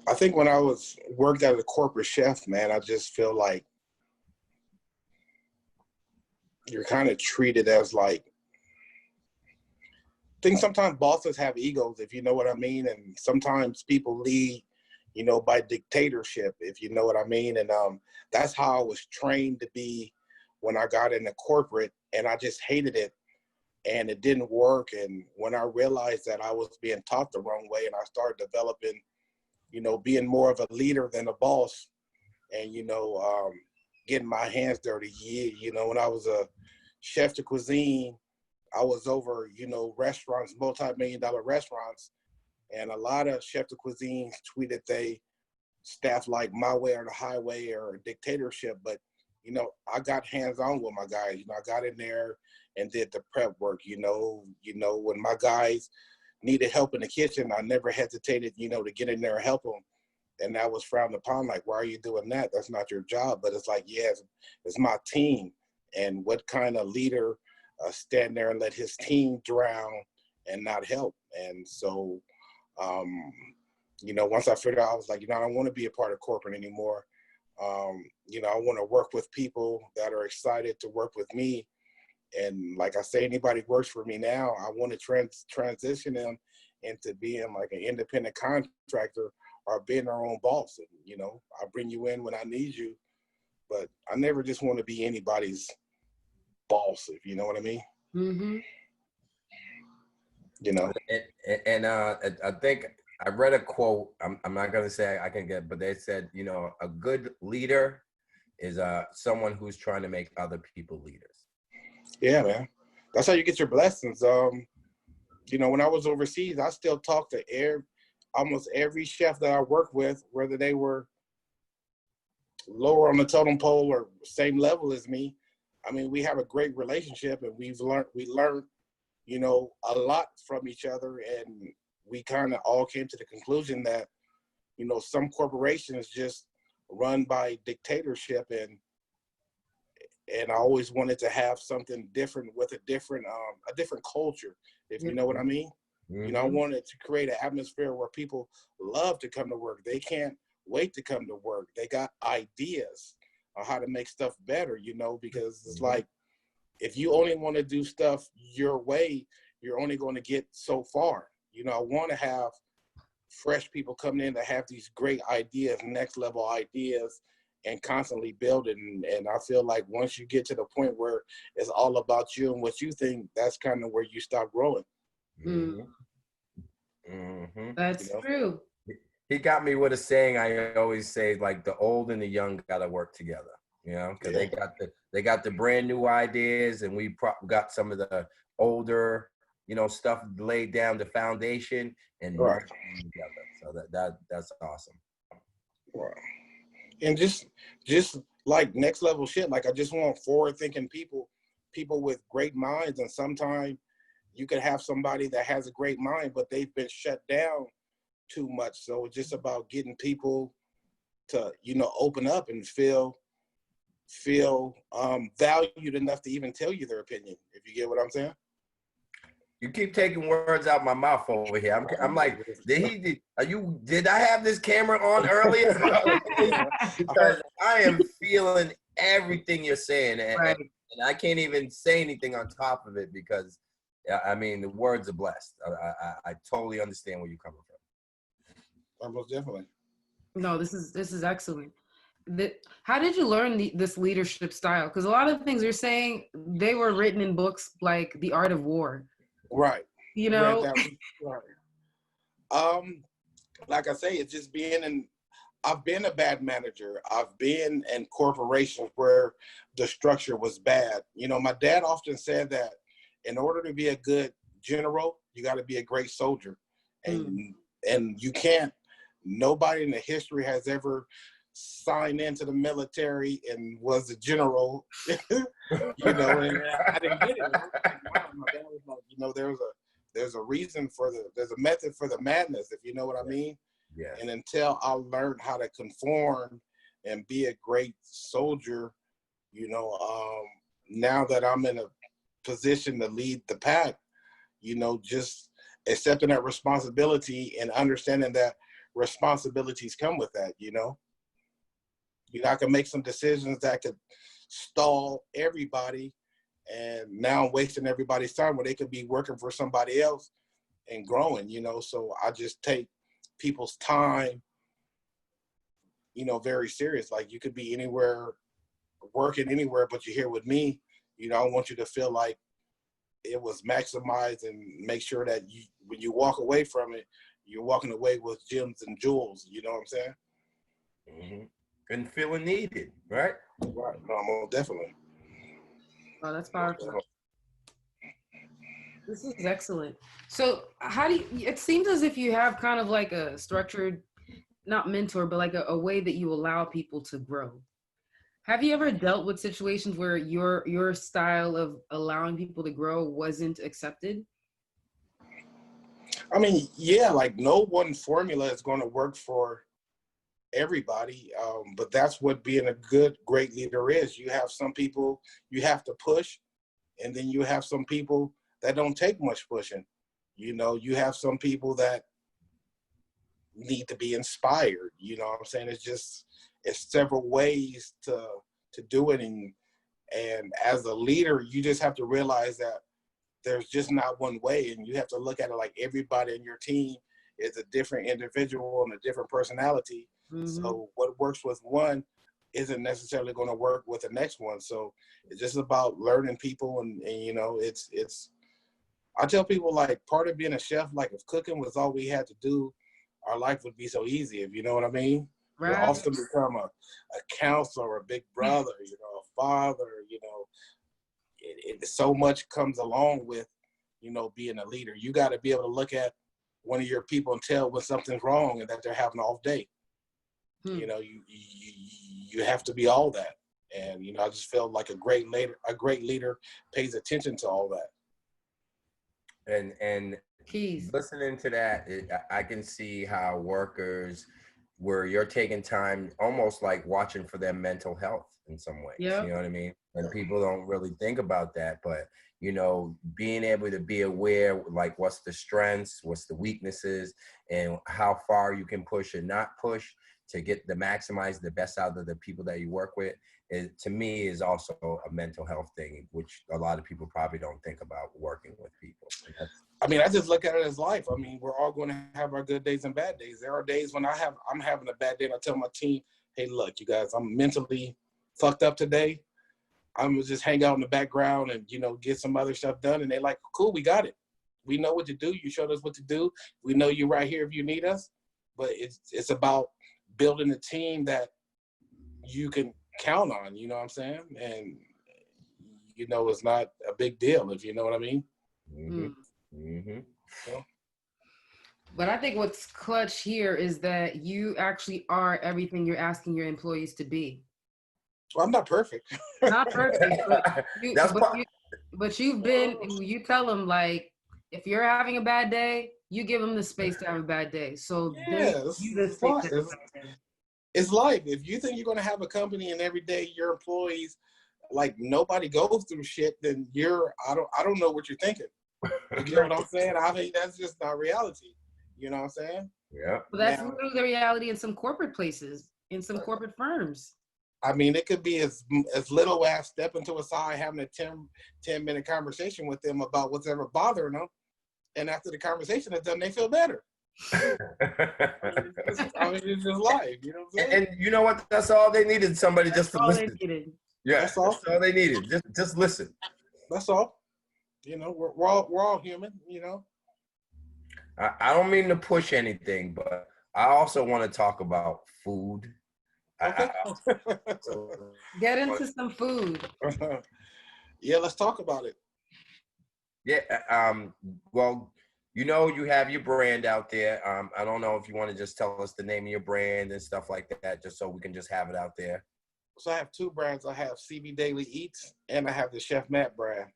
I think when I worked as a corporate chef, man, I just feel like you're kind of treated as like, I think sometimes bosses have egos, if you know what I mean. And sometimes people lead, by dictatorship, if you know what I mean. And that's how I was trained to be when I got into corporate, and I just hated it and it didn't work. And when I realized that I was being taught the wrong way and I started developing, being more of a leader than a boss and, getting my hands dirty. When I was a chef de cuisine, I was over, restaurants, multi-million-dollar restaurants. And a lot of chef de cuisines tweeted they staff like my way or the highway or a dictatorship. But, I got hands-on with my guys. I got in there and did the prep work, when my guys needed help in the kitchen, I never hesitated, to get in there and help them. And that was frowned upon. Like, why are you doing that? That's not your job. But it's like, yes, it's my team. And what kind of leader stand there and let his team drown and not help? And so, once I figured out, I was like, I don't want to be a part of corporate anymore. I want to work with people that are excited to work with me. And like I say, anybody works for me now, I want to transition them into being like an independent contractor or being their own boss. And, I bring you in when I need you, but I never just want to be anybody's boss, if you know what I mean. Mm-hmm. And I think I read a quote. I'm not gonna say I can get, but they said, a good leader is someone who's trying to make other people leaders. Yeah, man. That's how you get your blessings. When I was overseas, I still talk to almost every chef that I worked with, whether they were lower on the totem pole or same level as me. I mean, we have a great relationship, and we learned, a lot from each other, and we kind of all came to the conclusion that, some corporations just run by dictatorship, and I always wanted to have something different with a different culture, if you know what I mean. Mm-hmm. I wanted to create an atmosphere where people love to come to work. They can't wait to come to work. They got ideas on how to make stuff better, because it's like, if you only want to do stuff your way, you're only going to get so far. I want to have fresh people coming in that have these great ideas, next level ideas, and constantly building. And I feel like once you get to the point where it's all about you and what you think, that's kind of where you stop growing. Mm-hmm. Mm-hmm. That's true. He got me with a saying I always say, like, the old and the young got to work together, because they got the brand new ideas, and we got some of the older, stuff laid down, the foundation, and merged them together. So that's awesome. Wow. And just like next level shit. Like, I just want forward thinking people with great minds. And sometimes you could have somebody that has a great mind, but they've been shut down too much. So it's just about getting people to, open up and feel valued enough to even tell you their opinion, if you get what I'm saying. You keep taking words out my mouth over here. I'm like, did I have this camera on earlier? Because I am feeling everything you're saying, and I can't even say anything on top of it, because the words are blessed. I totally understand where you're coming from. Most definitely. No, this is excellent. How did you learn this leadership style? Because a lot of the things you're saying, they were written in books like The Art of War. Right. Right. Like I say, it's just I've been a bad manager. I've been in corporations where the structure was bad. My dad often said that in order to be a good general, you got to be a great soldier. And you can't, nobody in the history has ever signed into the military and was a general, and I didn't get it. My dad was like, there's a reason there's a method for the madness, if you know what I mean. Yeah. And until I learned how to conform and be a great soldier, now that I'm in a position to lead the pack, just accepting that responsibility and understanding that responsibilities come with that, I can make some decisions that could stall everybody, and now I'm wasting everybody's time where they could be working for somebody else and growing, so I just take people's time, very serious. Like, you could be anywhere, working anywhere, but you're here with me, I want you to feel like it was maximized, and make sure that when you walk away from it, you're walking away with gems and jewels, you know what I'm saying? Mm-hmm. And feeling needed, right? Right, no, definitely. Oh, that's powerful. This is excellent. So it seems as if you have kind of like a structured, not mentor, but like a way that you allow people to grow. Have you ever dealt with situations where your style of allowing people to grow wasn't accepted? Yeah, like, no one formula is going to work for everybody, but that's what being a great leader is. You have some people you have to push, and then you have some people that don't take much pushing. You have some people that need to be inspired. You know what I'm saying? It's several ways to do it. And as a leader, you just have to realize that there's just not one way. And you have to look at it like everybody in your team is a different individual and a different personality. Mm-hmm. So what works with one isn't necessarily going to work with the next one. So it's just about learning people. And you know, I tell people, like, part of being a chef, like, if cooking was all we had to do, our life would be so easy, if you know what I mean. Right. You often become a counselor, a big brother, you know, a father, you know. So much comes along with, you know, being a leader. You got to be able to look at one of your people and tell when something's wrong and that they're having an off day. You know, you have to be all that. And, you know, I just feel like a great leader pays attention to all that. And Keys. Listening to that, I can see how workers, where you're taking time, almost like watching for their mental health in some ways. Yep. You know what I mean? And people don't really think about that, but, you know, being able to be aware, like, what's the strengths, what's the weaknesses, and how far you can push and not push to get the maximize the best out of the people that you work with, to me is also a mental health thing, which a lot of people probably don't think about working with people. I mean, I just look at it as life. I mean, we're all going to have our good days and bad days. There are days when I'm having a bad day and I tell my team, hey, look, you guys, I'm mentally fucked up today. I'm gonna just hang out in the background and, you know, get some other stuff done. And they're like, cool, we got it. We know what to do. You showed us what to do. We know you're right here if you need us. But it's about building a team that you can count on, you know what I'm saying? And, you know, it's not a big deal, if you know what I mean. Mm-hmm. Mm-hmm. So, But I think what's clutch here is that you actually are everything you're asking your employees to be. well, I'm not perfect. Not perfect, but you've been, Oh. you tell them, like, if you're having a bad day, you give them the space to have a bad day. So Yeah, it's it's life. If you think you're going to have a company and every day your employees, like, nobody goes through shit, then I don't know what you're thinking. You know what I'm saying? I mean, that's just not reality. You know what I'm saying? Yeah. Well, that's literally the reality in some corporate places, in some corporate firms. I mean, it could be as little as stepping to a side, having a 10-minute conversation with them about what's ever bothering them. And after the conversation is done, they feel better. I mean, it's just life. You know what I'm saying? And you know what? That's all they needed. Somebody just to listen. Yeah, That's all they needed. Just listen. That's all. You know, we're all human. You know. I don't mean to push anything, but I also want to talk about food. Okay. Get into some food. Yeah, let's talk about it. Yeah. Well, you know, you have your brand out there. I don't know if you want to just tell us the name of your brand and stuff like that, just so we can just have it out there. So I have two brands. I have CB Daily Eats and I have the Chef Matt brand.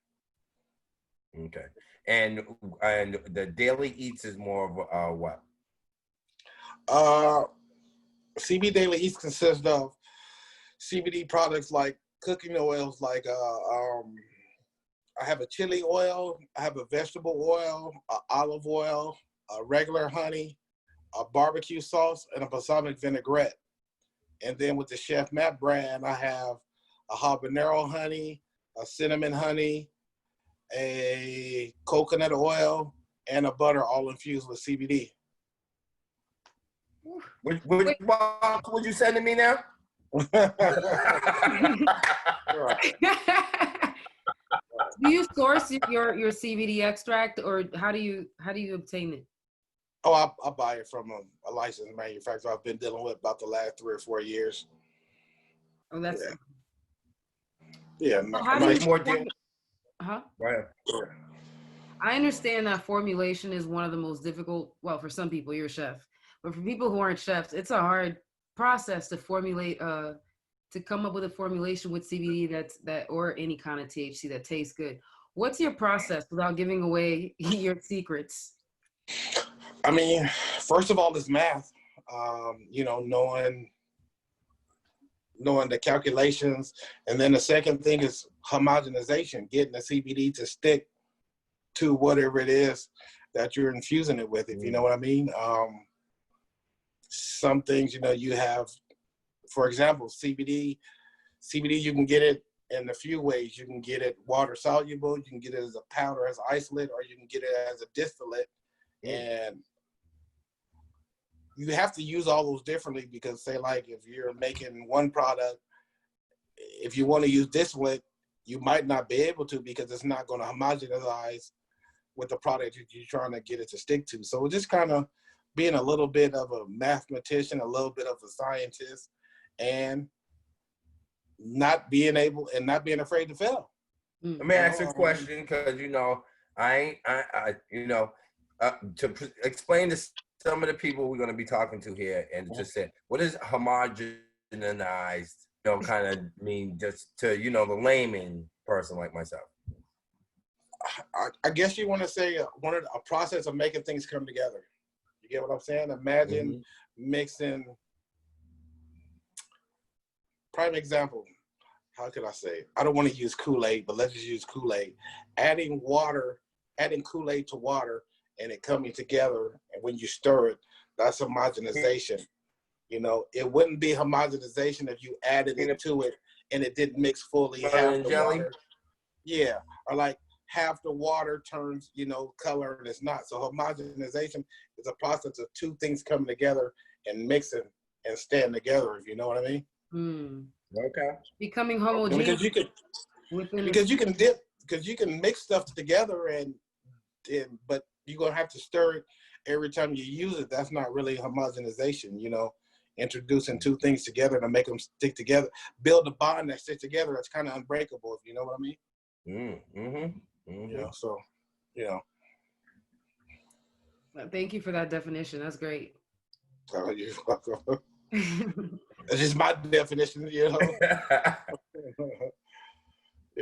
Okay. And the Daily Eats is more of what? CB Daily Eats consists of CBD products like cooking oils, like I have a chili oil, I have a vegetable oil, olive oil, a regular honey, a barbecue sauce, and a balsamic vinaigrette. And then with the Chef Matt brand, I have a habanero honey, a cinnamon honey, a coconut oil, and a butter, all infused with CBD. Which box would you send to me now? Do you source your CBD extract, or how do you obtain it? Oh, I buy it from a licensed manufacturer I've been dealing with about the last 3 or 4 years. Oh, that's yeah. So how do you more deal? Huh? Right. I understand that formulation is one of the most difficult. Well, for some people, you're a chef, but for people who aren't chefs, it's a hard process to formulate. To come up with a formulation with CBD or any kind of THC that tastes good. What's your process without giving away your secrets? I mean, first of all, it's math. You know, knowing the calculations, and then the second thing is homogenization, getting the CBD to stick to whatever it is that you're infusing it with, if you know what I mean. some things, you know, you have, for example, CBD. CBD, you can get it in a few ways. You can get it water soluble, you can get it as a powder, as isolate, or you can get it as a distillate. And you have to use all those differently because, say, like if you're making one product, if you want to use distillate, you might not be able to because it's not going to homogenize with the product you're trying to get it to stick to. So just kind of being a little bit of a mathematician, a little bit of a scientist, and not being afraid to fail. Let me ask you a question, because to explain to some of the people we're going to be talking to here, and just say, what is homogenized, kind of mean, just to, the layman person like myself? I guess you want to say a process of making things come together. You get what I'm saying? Imagine mixing, prime example, how could I say? I don't want to use Kool-Aid, but let's just use Kool-Aid. Adding Kool-Aid to water and it coming together, and when you stir it, that's homogenization. It wouldn't be homogenization if you added it to it and it didn't mix fully. Half the water, yeah, or like half the water turns, color, and it's not. So homogenization is a process of two things coming together and mixing and staying together, if you know what I mean. Okay. Becoming homogeneous. Because you can mix stuff together but you're gonna have to stir it every time you use it. That's not really homogenization, introducing two things together to make them stick together, build a bond that sticks together. That's kind of unbreakable, if you know what I mean. So. Thank you for that definition. That's great. Oh, you're welcome. That's just my definition,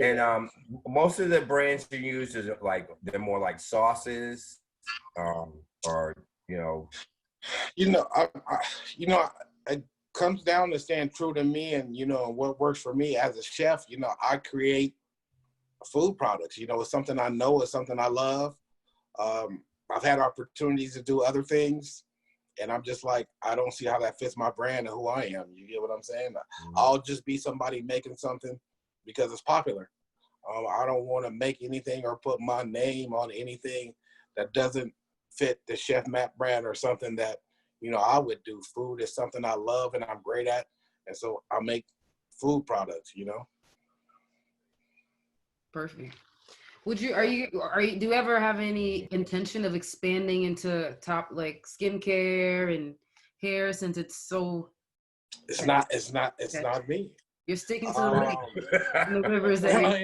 And most of the brands you use is they're more like sauces, or it comes down to staying true to me and what works for me as a chef. I create food products. It's something I know, it's something I love. I've had opportunities to do other things, and I'm just like, I don't see how that fits my brand and who I am. You get what I'm saying? I'll just be somebody making something because it's popular. I don't want to make anything or put my name on anything that doesn't fit the Chef Matt brand or something that, I would do. Food is something I love and I'm great at. And so I make food products, Perfect. Do you ever have any intention of expanding into top like skincare and hair, since it's so? It's not me. You're sticking to the rivers that I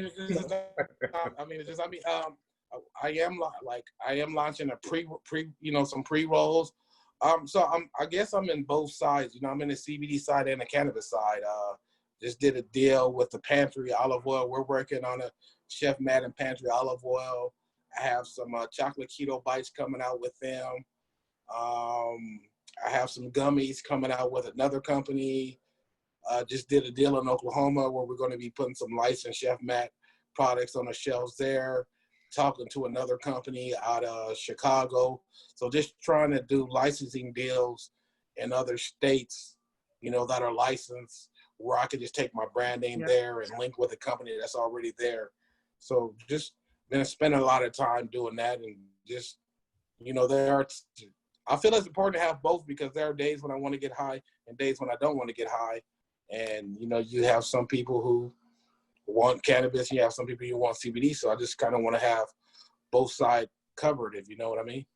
am launching a some pre-rolls. So I guess I'm in both sides. I'm in the CBD side and the cannabis side. Just did a deal with the Pantry olive oil. We're working on a Chef Madden Pantry olive oil. I have some chocolate keto bites coming out with them. I have some gummies coming out with another company. Just did a deal in Oklahoma where we're going to be putting some licensed Chef Matt products on the shelves there. Talking to another company out of Chicago. So just trying to do licensing deals in other states, that are licensed, where I could just take my brand name there and link with a company that's already there. So just been spending a lot of time doing that, and just, I feel it's important to have both, because there are days when I want to get high and days when I don't want to get high. And, you have some people who want cannabis, and you have some people who want CBD. So I just kind of want to have both sides covered, if you know what I mean.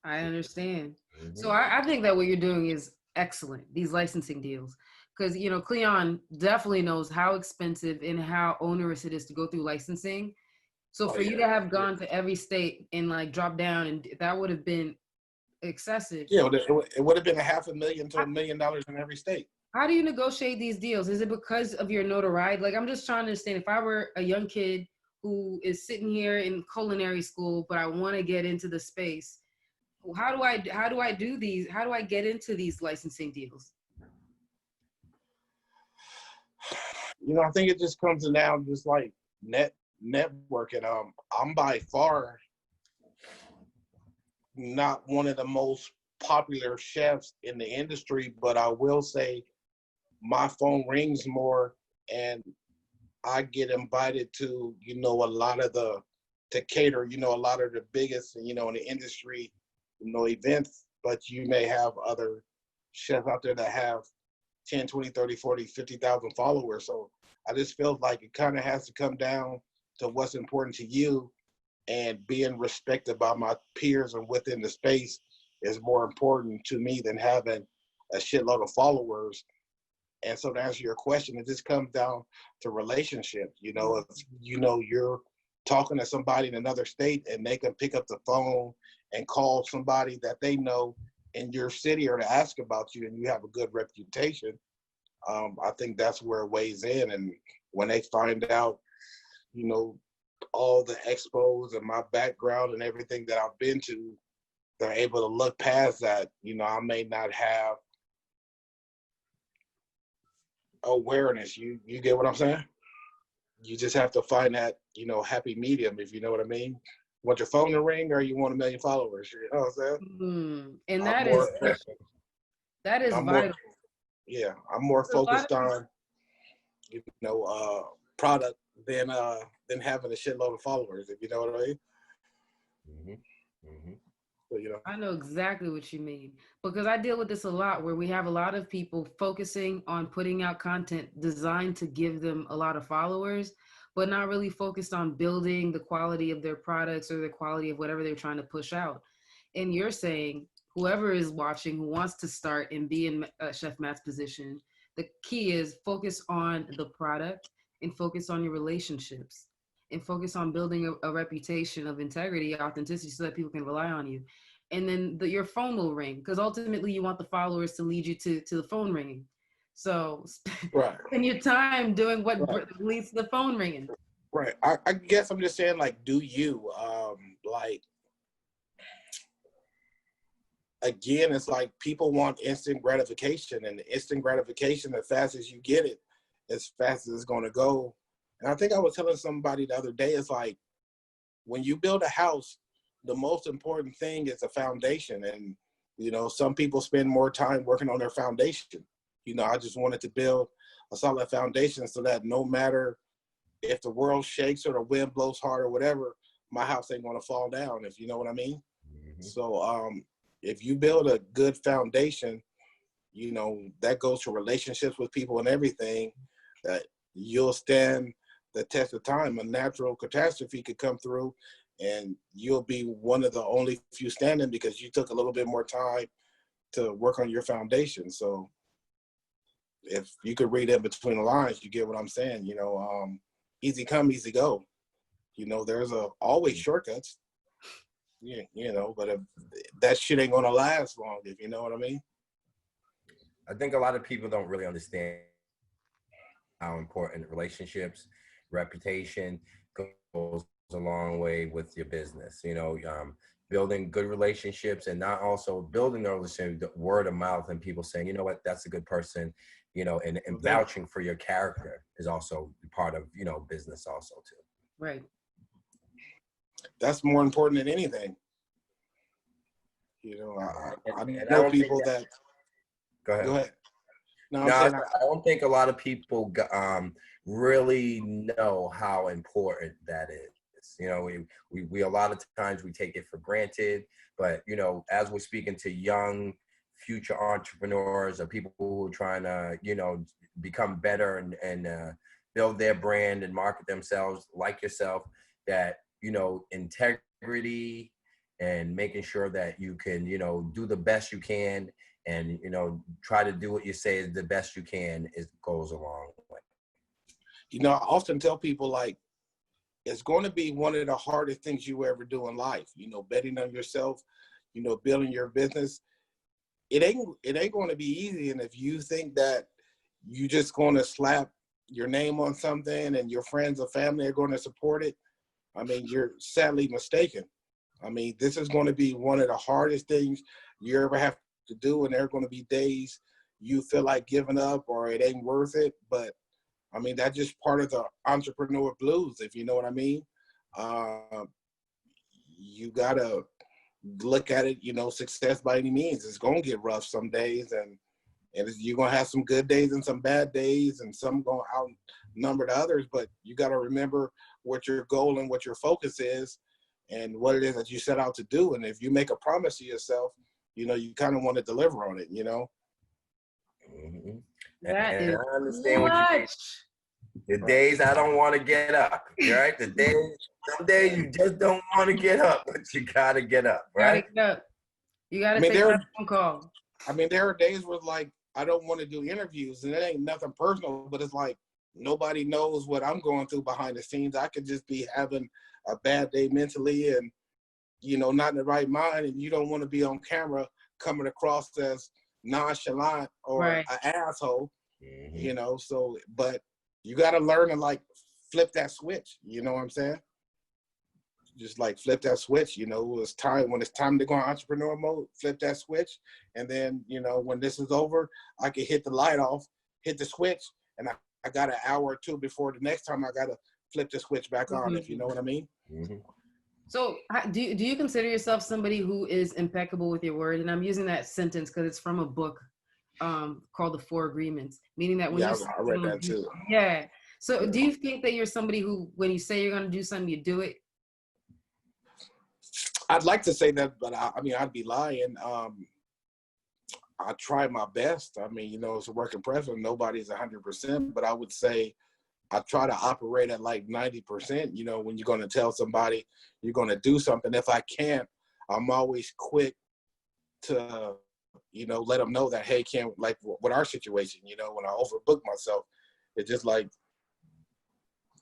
I understand. So I think that what you're doing is excellent, these licensing deals. Because, Cleon definitely knows how expensive and how onerous it is to go through licensing. So for you to have gone to every state and drop down, and that would have been excessive. Yeah, it would have been $500,000 to $1 million in every state. How do you negotiate these deals? Is it because of your notoriety? I'm just trying to understand, if I were a young kid who is sitting here in culinary school, but I want to get into the space, how do I do these? How do I get into these licensing deals? I think it just comes down just like networking. I'm by far not one of the most popular chefs in the industry, but I will say my phone rings more and I get invited to, a lot of to cater, a lot of the biggest, in the industry, events, but you may have other chefs out there that have 10, 20, 30, 40, 50,000 followers. So I just felt like it kind of has to come down to what's important to you, and being respected by my peers and within the space is more important to me than having a shitload of followers. And so to answer your question, it just comes down to relationship. If you're talking to somebody in another state and they can pick up the phone and call somebody that they know in your city or to ask about you, and you have a good reputation, I think that's where it weighs in. And when they find out, all the expos and my background and everything that I've been to, they're able to look past that. I may not have awareness. You get what I'm saying? You just have to find that, happy medium, if you know what I mean. Want your phone to ring or you want 1 million followers? You know what I'm saying? And that is I'm vital. I'm more focused on, product than having a shitload of followers, if you know what I mean. Mm-hmm. Mm-hmm. So, I know exactly what you mean, because I deal with this a lot, where we have a lot of people focusing on putting out content designed to give them a lot of followers, but not really focused on building the quality of their products or the quality of whatever they're trying to push out. And you're saying whoever is watching who wants to start and be in Chef Matt's position, the key is focus on the product and focus on your relationships and focus on building a reputation of integrity, authenticity, so that people can rely on you. And then your phone will ring, because ultimately you want the followers to lead you to the phone ringing. So right. spend your time doing what Right. leads to the phone ringing. Right. I guess I'm just saying, like, do you, again, it's like people want instant gratification, and the instant gratification, as fast as you get it, as fast as it's going to go. And I think I was telling somebody the other day, it's like, when you build a house, the most important thing is the foundation. And, some people spend more time working on their foundation. I just wanted to build a solid foundation so that no matter if the world shakes or the wind blows hard or whatever, my house ain't going to fall down, if you know what I mean. Mm-hmm. So if you build a good foundation, that goes to relationships with people and everything, that you'll stand the test of time. A natural catastrophe could come through and you'll be one of the only few standing because you took a little bit more time to work on your foundation. So if you could read in between the lines, you get what I'm saying. Easy come, easy go. There's always shortcuts. Yeah, but if that shit ain't gonna last long, if you know what I mean. I think a lot of people don't really understand how important relationships, reputation goes a long way with your business. Building good relationships, and not also building the relationship, word of mouth, and people saying, that's a good person, and vouching for your character is also part of, business also too. Right. That's more important than anything. I know people that. Go ahead. Go ahead. No, I don't think a lot of people really know how important that is. We a lot of times we take it for granted, but as we're speaking to young future entrepreneurs or people who are trying to become better and build their brand and market themselves, like yourself, that integrity and making sure that you can do the best you can, and try to do what you say is the best you can, goes a long way. I often tell people, like, it's going to be one of the hardest things you ever do in life. Betting on yourself, building your business. It ain't going to be easy. And if you think that you just going to slap your name on something and your friends or family are going to support it, I mean, you're sadly mistaken. I mean, this is going to be one of the hardest things you ever have to do, and there are going to be days you feel like giving up or it ain't worth it. But I mean, that's just part of the entrepreneur blues, if you know what I mean. You gotta look at it, success by any means. It's gonna get rough some days, and you're gonna have some good days and some bad days, and some gonna outnumber the others. But you got to remember what your goal and what your focus is, and what it is that you set out to do. And if you make a promise to yourself, you kind of want to deliver on it. Mm-hmm. That And is I understand what you mean. The days I don't want to get up, right? Some days you just don't want to get up, but you gotta get up, right? Gotta get up. You gotta I mean, take that phone call. I mean, there are days where like I don't want to do interviews, and it ain't nothing personal, but it's like nobody knows what I'm going through behind the scenes. I could just be having a bad day mentally, and not in the right mind, and you don't want to be on camera coming across as nonchalant or an asshole, So, but you got to learn to like flip that switch. You know what I'm saying? Just like flip that switch. It's time when it's time to go on entrepreneur mode. Flip that switch, and then when this is over, I can hit the light off, hit the switch, and I got an hour or two before the next time I got to flip the switch back on. If you know what I mean. Mm-hmm. So do you consider yourself somebody who is impeccable with your word? And I'm using that sentence because it's from a book called The Four Agreements, meaning that when I read that too. Yeah. So do you think that you're somebody who, when you say you're going to do something, you do it? I'd like to say that, but I mean, I'd be lying. I try my best. I mean, it's a work in progress. Nobody's 100%, but I would say I try to operate at like 90%. When you're going to tell somebody you're going to do something, if I can't, I'm always quick to, let them know that, hey, can't, like with our situation, when I overbook myself, it's just like,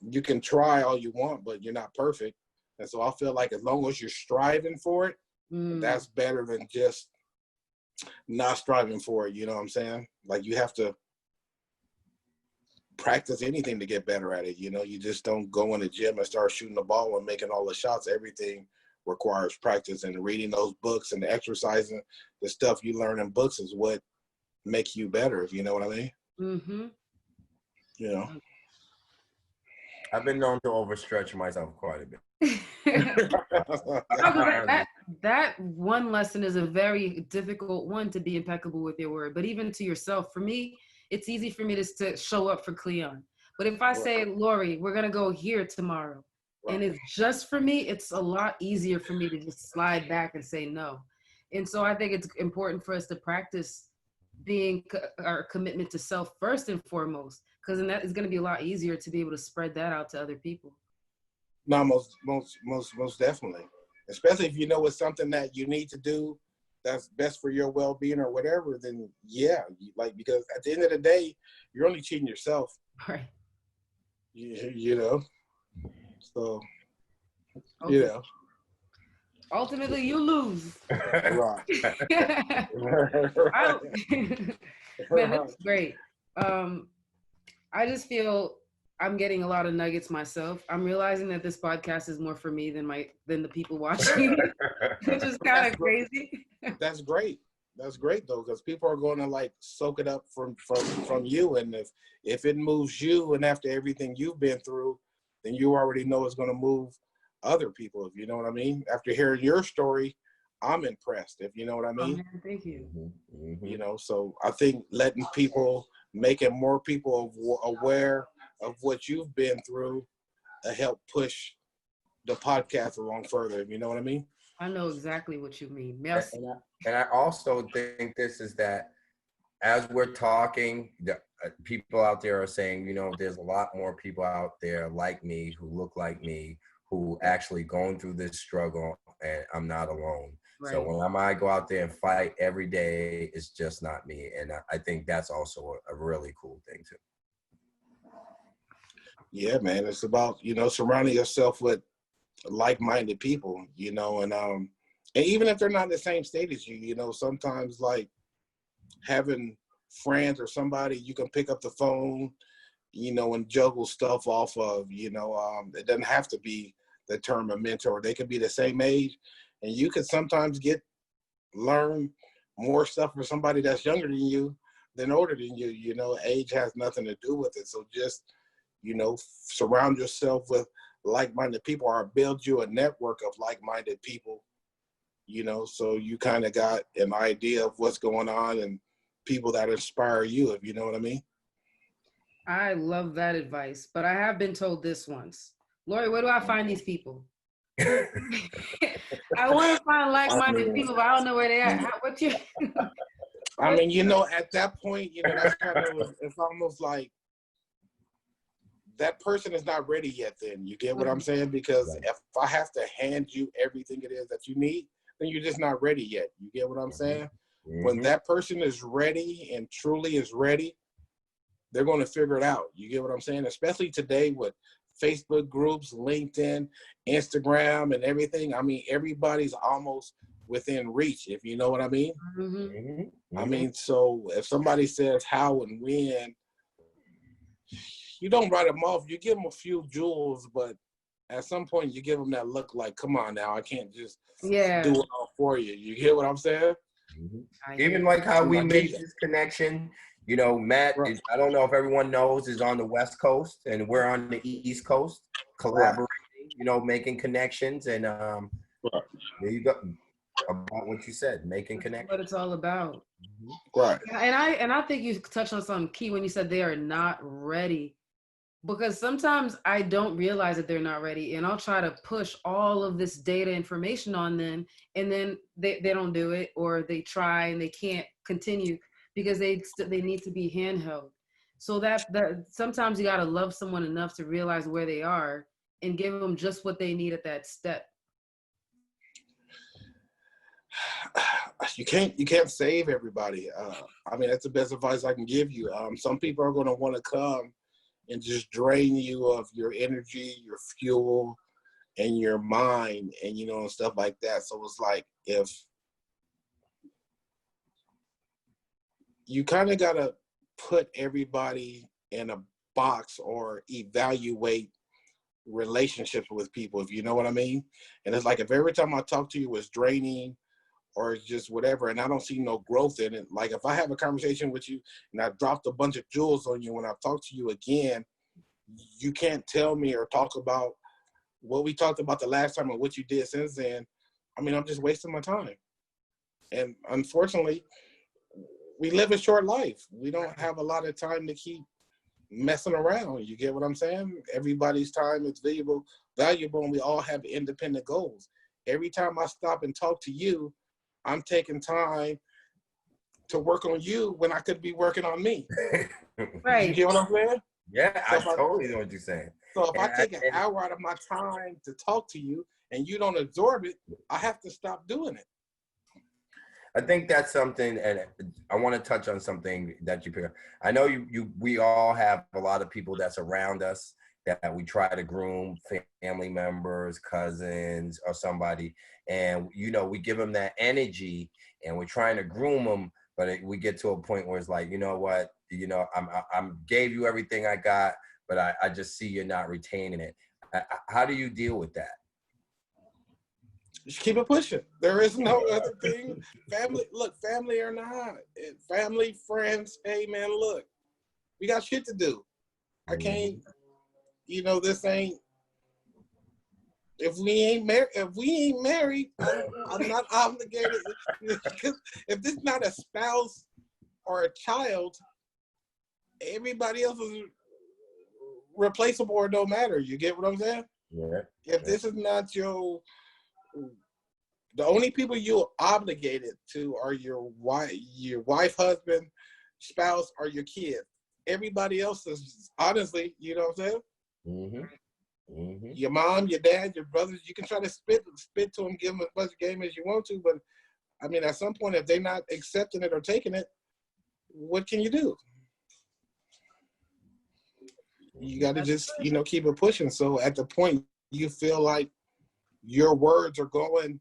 you can try all you want, but you're not perfect. And so I feel like as long as you're striving for it, that's better than just not striving for it. You know what I'm saying? Like you have to practice anything to get better at it. You just don't go in the gym and start shooting the ball and making all the shots. Everything requires practice, and reading those books and exercising the stuff you learn in books is what makes you better. If you know what I mean? Mm-hmm. I've been known to overstretch myself quite a bit. that one lesson is a very difficult one, to be impeccable with your word. But even to yourself, for me, it's easy for me to show up for Cleon. But if I say, Lori, we're going to go here tomorrow, and it's just for me, it's a lot easier for me to just slide back and say no. And so I think it's important for us to practice being our commitment to self first and foremost, because then that is going to be a lot easier to be able to spread that out to other people. No, most definitely. Especially if it's something that you need to do that's best for your well-being or whatever, then yeah, because at the end of the day, you're only cheating yourself. Right. So, okay. Ultimately, you lose. Right. Man, that's great. I just feel I'm getting a lot of nuggets myself. I'm realizing that this podcast is more for me than the people watching, which is kind of crazy. That's great. That's great though, because people are going to like soak it up from you, and if it moves you, and after everything you've been through, then you already know it's going to move other people. If you know what I mean. After hearing your story, I'm impressed. If you know what I mean. Oh, man, thank you. Mm-hmm. So I think making more people aware of what you've been through to help push the podcast along further. If you know what I mean. I know exactly what you mean. Merci. And I also think this is that as we're talking, the people out there are saying, there's a lot more people out there like me, who look like me, who actually going through this struggle, and I'm not alone. Right. So when I might go out there and fight every day, it's just not me. And I think that's also a really cool thing too. Yeah, man. It's about, surrounding yourself with like-minded people, and even if they're not in the same state as you, sometimes like having friends or somebody you can pick up the phone, and juggle stuff off of, it doesn't have to be the term a mentor. They could be the same age, and you could sometimes learn more stuff from somebody that's younger than you than older than you. Age has nothing to do with it. So just, surround yourself with like-minded people, or build you a network of like-minded people you know, so you kind of got an idea of what's going on and people that inspire you, if you know what I mean. I love that advice, but I have been told this once. Lori, where do I find these people? I want to find like-minded people, but I don't know where they are. What's your? I mean, you know, at that point, you know, that's kind of, it's almost like that person is not ready yet then. You get what I'm saying? Because if I have to hand you everything it is that you need, then you're just not ready yet. You get what I'm saying? When that person is ready and truly is ready, they're going to figure it out. You get what I'm saying? Especially today with Facebook groups, LinkedIn, Instagram, and everything. I mean, everybody's almost within reach, if you know what I mean. I mean, so if somebody says how and when, you don't write them off. You give them a few jewels, but at some point you give them that look like, come on now, I can't just do it all for you. You hear what I'm saying? Even like how we made this connection. You know, Matt, I don't know if everyone knows, is on the West Coast and we're on the East Coast, collaborating, you know, making connections. And there you go. About what you said, making connections. What it's all about. Right. And I think you touched on something key when you said they are not ready. Because sometimes I don't realize that they're not ready, and I'll try to push all of this data information on them, and then they don't do it, or they try and they can't continue because they need to be handheld. So that sometimes you got to love someone enough to realize where they are and give them just what they need at that step. You can't save everybody. I mean, that's the best advice I can give you. Some people are going to want to come and just drain you of your energy, your fuel, and your mind, and you know, and stuff like that. So it's like, if you kind of got to put everybody in a box or evaluate relationships with people, if you know what I mean. And it's like, if every time I talk to you it's draining or it's just whatever, and I don't see no growth in it. Like if I have a conversation with you and I dropped a bunch of jewels on you, when I talk to you again, you can't tell me or talk about what we talked about the last time or what you did since then. I mean, I'm just wasting my time. And unfortunately, we live a short life. We don't have a lot of time to keep messing around. You get what I'm saying? Everybody's time is valuable, and we all have independent goals. Every time I stop and talk to you, I'm taking time to work on you when I could be working on me. Right. You get what I'm saying? Yeah, So I totally know what you're saying. So if I take an hour out of my time to talk to you and you don't absorb it, I have to stop doing it. I think that's something, and I want to touch on something that you pick up. I know we all have a lot of people that's around us that we try to groom, family members, cousins, or somebody, and you know, we give them that energy, and we're trying to groom them, but we get to a point where it's like, you know what, you know, I'm gave you everything I got, but I just see you're not retaining it. How do you deal with that? Just keep it pushing. There is no other thing. Family or not, family, friends. Hey man, look, we got shit to do. I can't. You know, this ain't. If we ain't married, I'm not obligated. If this is not a spouse or a child, everybody else is replaceable or don't matter. You get what I'm saying? Yeah. If this is not the only people you're obligated to are your wife, husband, spouse, or your kid. Everybody else is, honestly, you know what I'm saying? Your mom, your dad, your brothers, you can try to spit to them, give them as much game as you want to, but I mean, at some point, if they're not accepting it or taking it, what can you do? You got to just, you know, keep it pushing. So at the point you feel like your words are going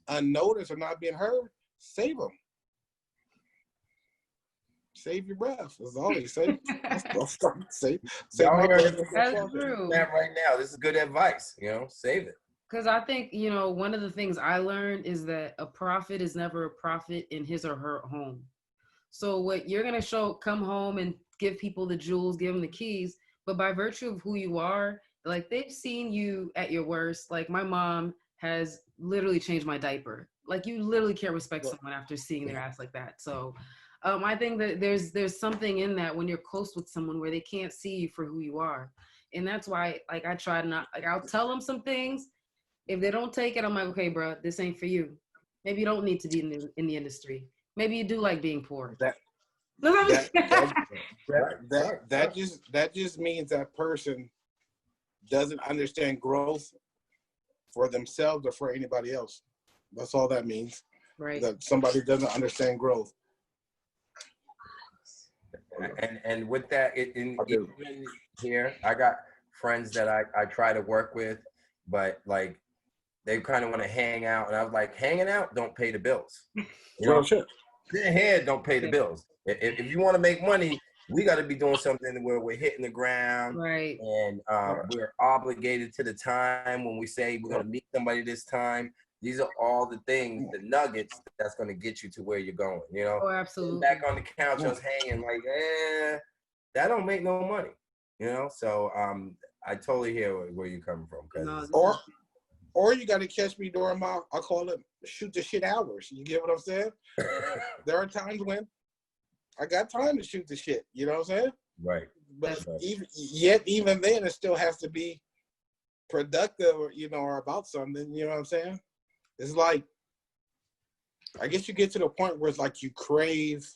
unnoticed or not being heard, save them. Save your breath. As always, save That's my true. That right now, this is good advice. You know, save it. Because I think, you know, one of the things I learned is that a prophet is never a prophet in his or her home. So what you're going to come home and give people the jewels, give them the keys, but by virtue of who you are, like they've seen you at your worst. Like my mom has literally changed my diaper. like you literally can't respect someone after seeing their ass like that. So I think that there's something in that when you're close with someone where they can't see you for who you are. And that's why, like, I try not, like, I'll tell them some things. If they don't take it, I'm like, okay, bro, this ain't for you. Maybe you don't need to be in the industry. Maybe you do like being poor. That just means that person doesn't understand growth for themselves or for anybody else. That's all that means. Right. That somebody doesn't understand growth. And with that, even here, I got friends that I try to work with, but like they kind of want to hang out, and I was like, hanging out don't pay the bills. You know, sitting here don't pay the bills. If you want to make money, we got to be doing something where we're hitting the ground, right? And we're obligated to the time when we say we're going to meet somebody this time. These are all the things, the nuggets that's going to get you to where you're going. You know, oh, absolutely. Back on the couch, just hanging like, that don't make no money. You know, so I totally hear where you're coming from. Or you got to catch me during my, I call it shoot the shit hours. You get what I'm saying? There are times when I got time to shoot the shit. You know what I'm saying? Right. But even then, it still has to be productive, or, you know, or about something. You know what I'm saying? It's like, I guess you get to the point where it's like you crave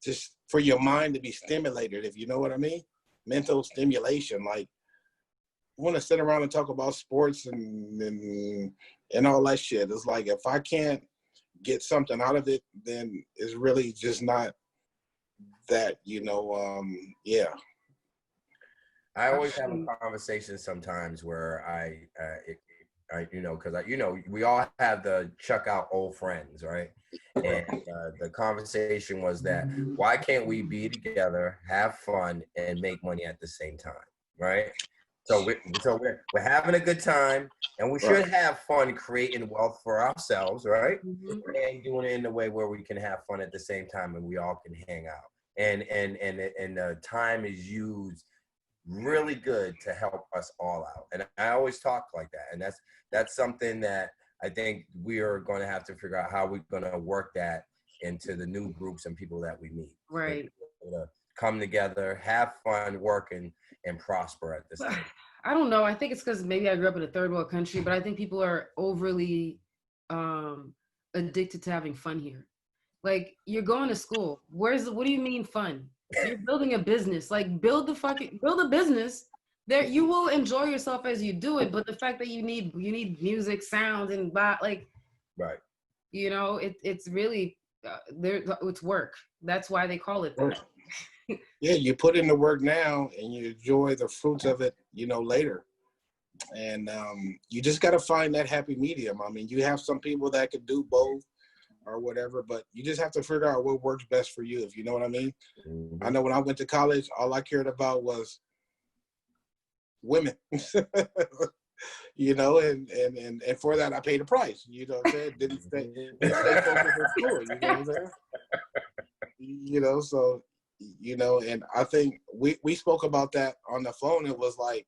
just for your mind to be stimulated, if you know what I mean. Mental stimulation. Like, I want to sit around and talk about sports and all that shit. It's like, if I can't get something out of it, then it's really just not that, you know. Yeah. I always have a conversation sometimes where I you know, because we all have the chuck out old friends, right? And the conversation was that why can't we be together, have fun, and make money at the same time, right? So we're having a good time, and we should have fun creating wealth for ourselves, right? Mm-hmm. And doing it in a way where we can have fun at the same time, and we all can hang out. And the time is used really good to help us all out. And I always talk like that, and that's something that I think we are going to have to figure out how we're going to work that into the new groups and people that we meet. Right. To come together, have fun, work, and prosper at this time. I don't know. I think it's because maybe I grew up in a third world country, but I think people are overly addicted to having fun here. Like, you're going to school. What do you mean fun? You're building a business. Like, build a business. There, you will enjoy yourself as you do it. But the fact that you need music, sounds, and like, right. You know, it's really it's work. That's why they call it that. Yeah, you put in the work now, and you enjoy the fruits of it, you know, later. And you just got to find that happy medium. I mean, you have some people that could do both or whatever, but you just have to figure out what works best for you, if you know what I mean. Mm-hmm. I know when I went to college, all I cared about was women. You know, and for that I paid a price. You know what I'm saying? Didn't stay focused in school. You know what I'm saying? You know, so, you know, and I think we spoke about that on the phone. It was like,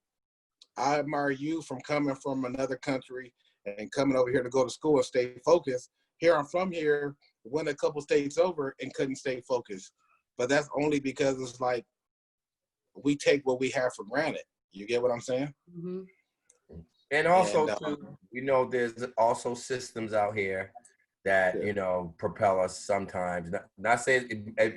I admire you from coming from another country and coming over here to go to school and stay focused. Here I'm from here, went a couple states over and couldn't stay focused. But that's only because it's like we take what we have for granted. You get what I'm saying? Mm-hmm. And also, too, you know, there's also systems out here that, you know, propel us sometimes. Not saying but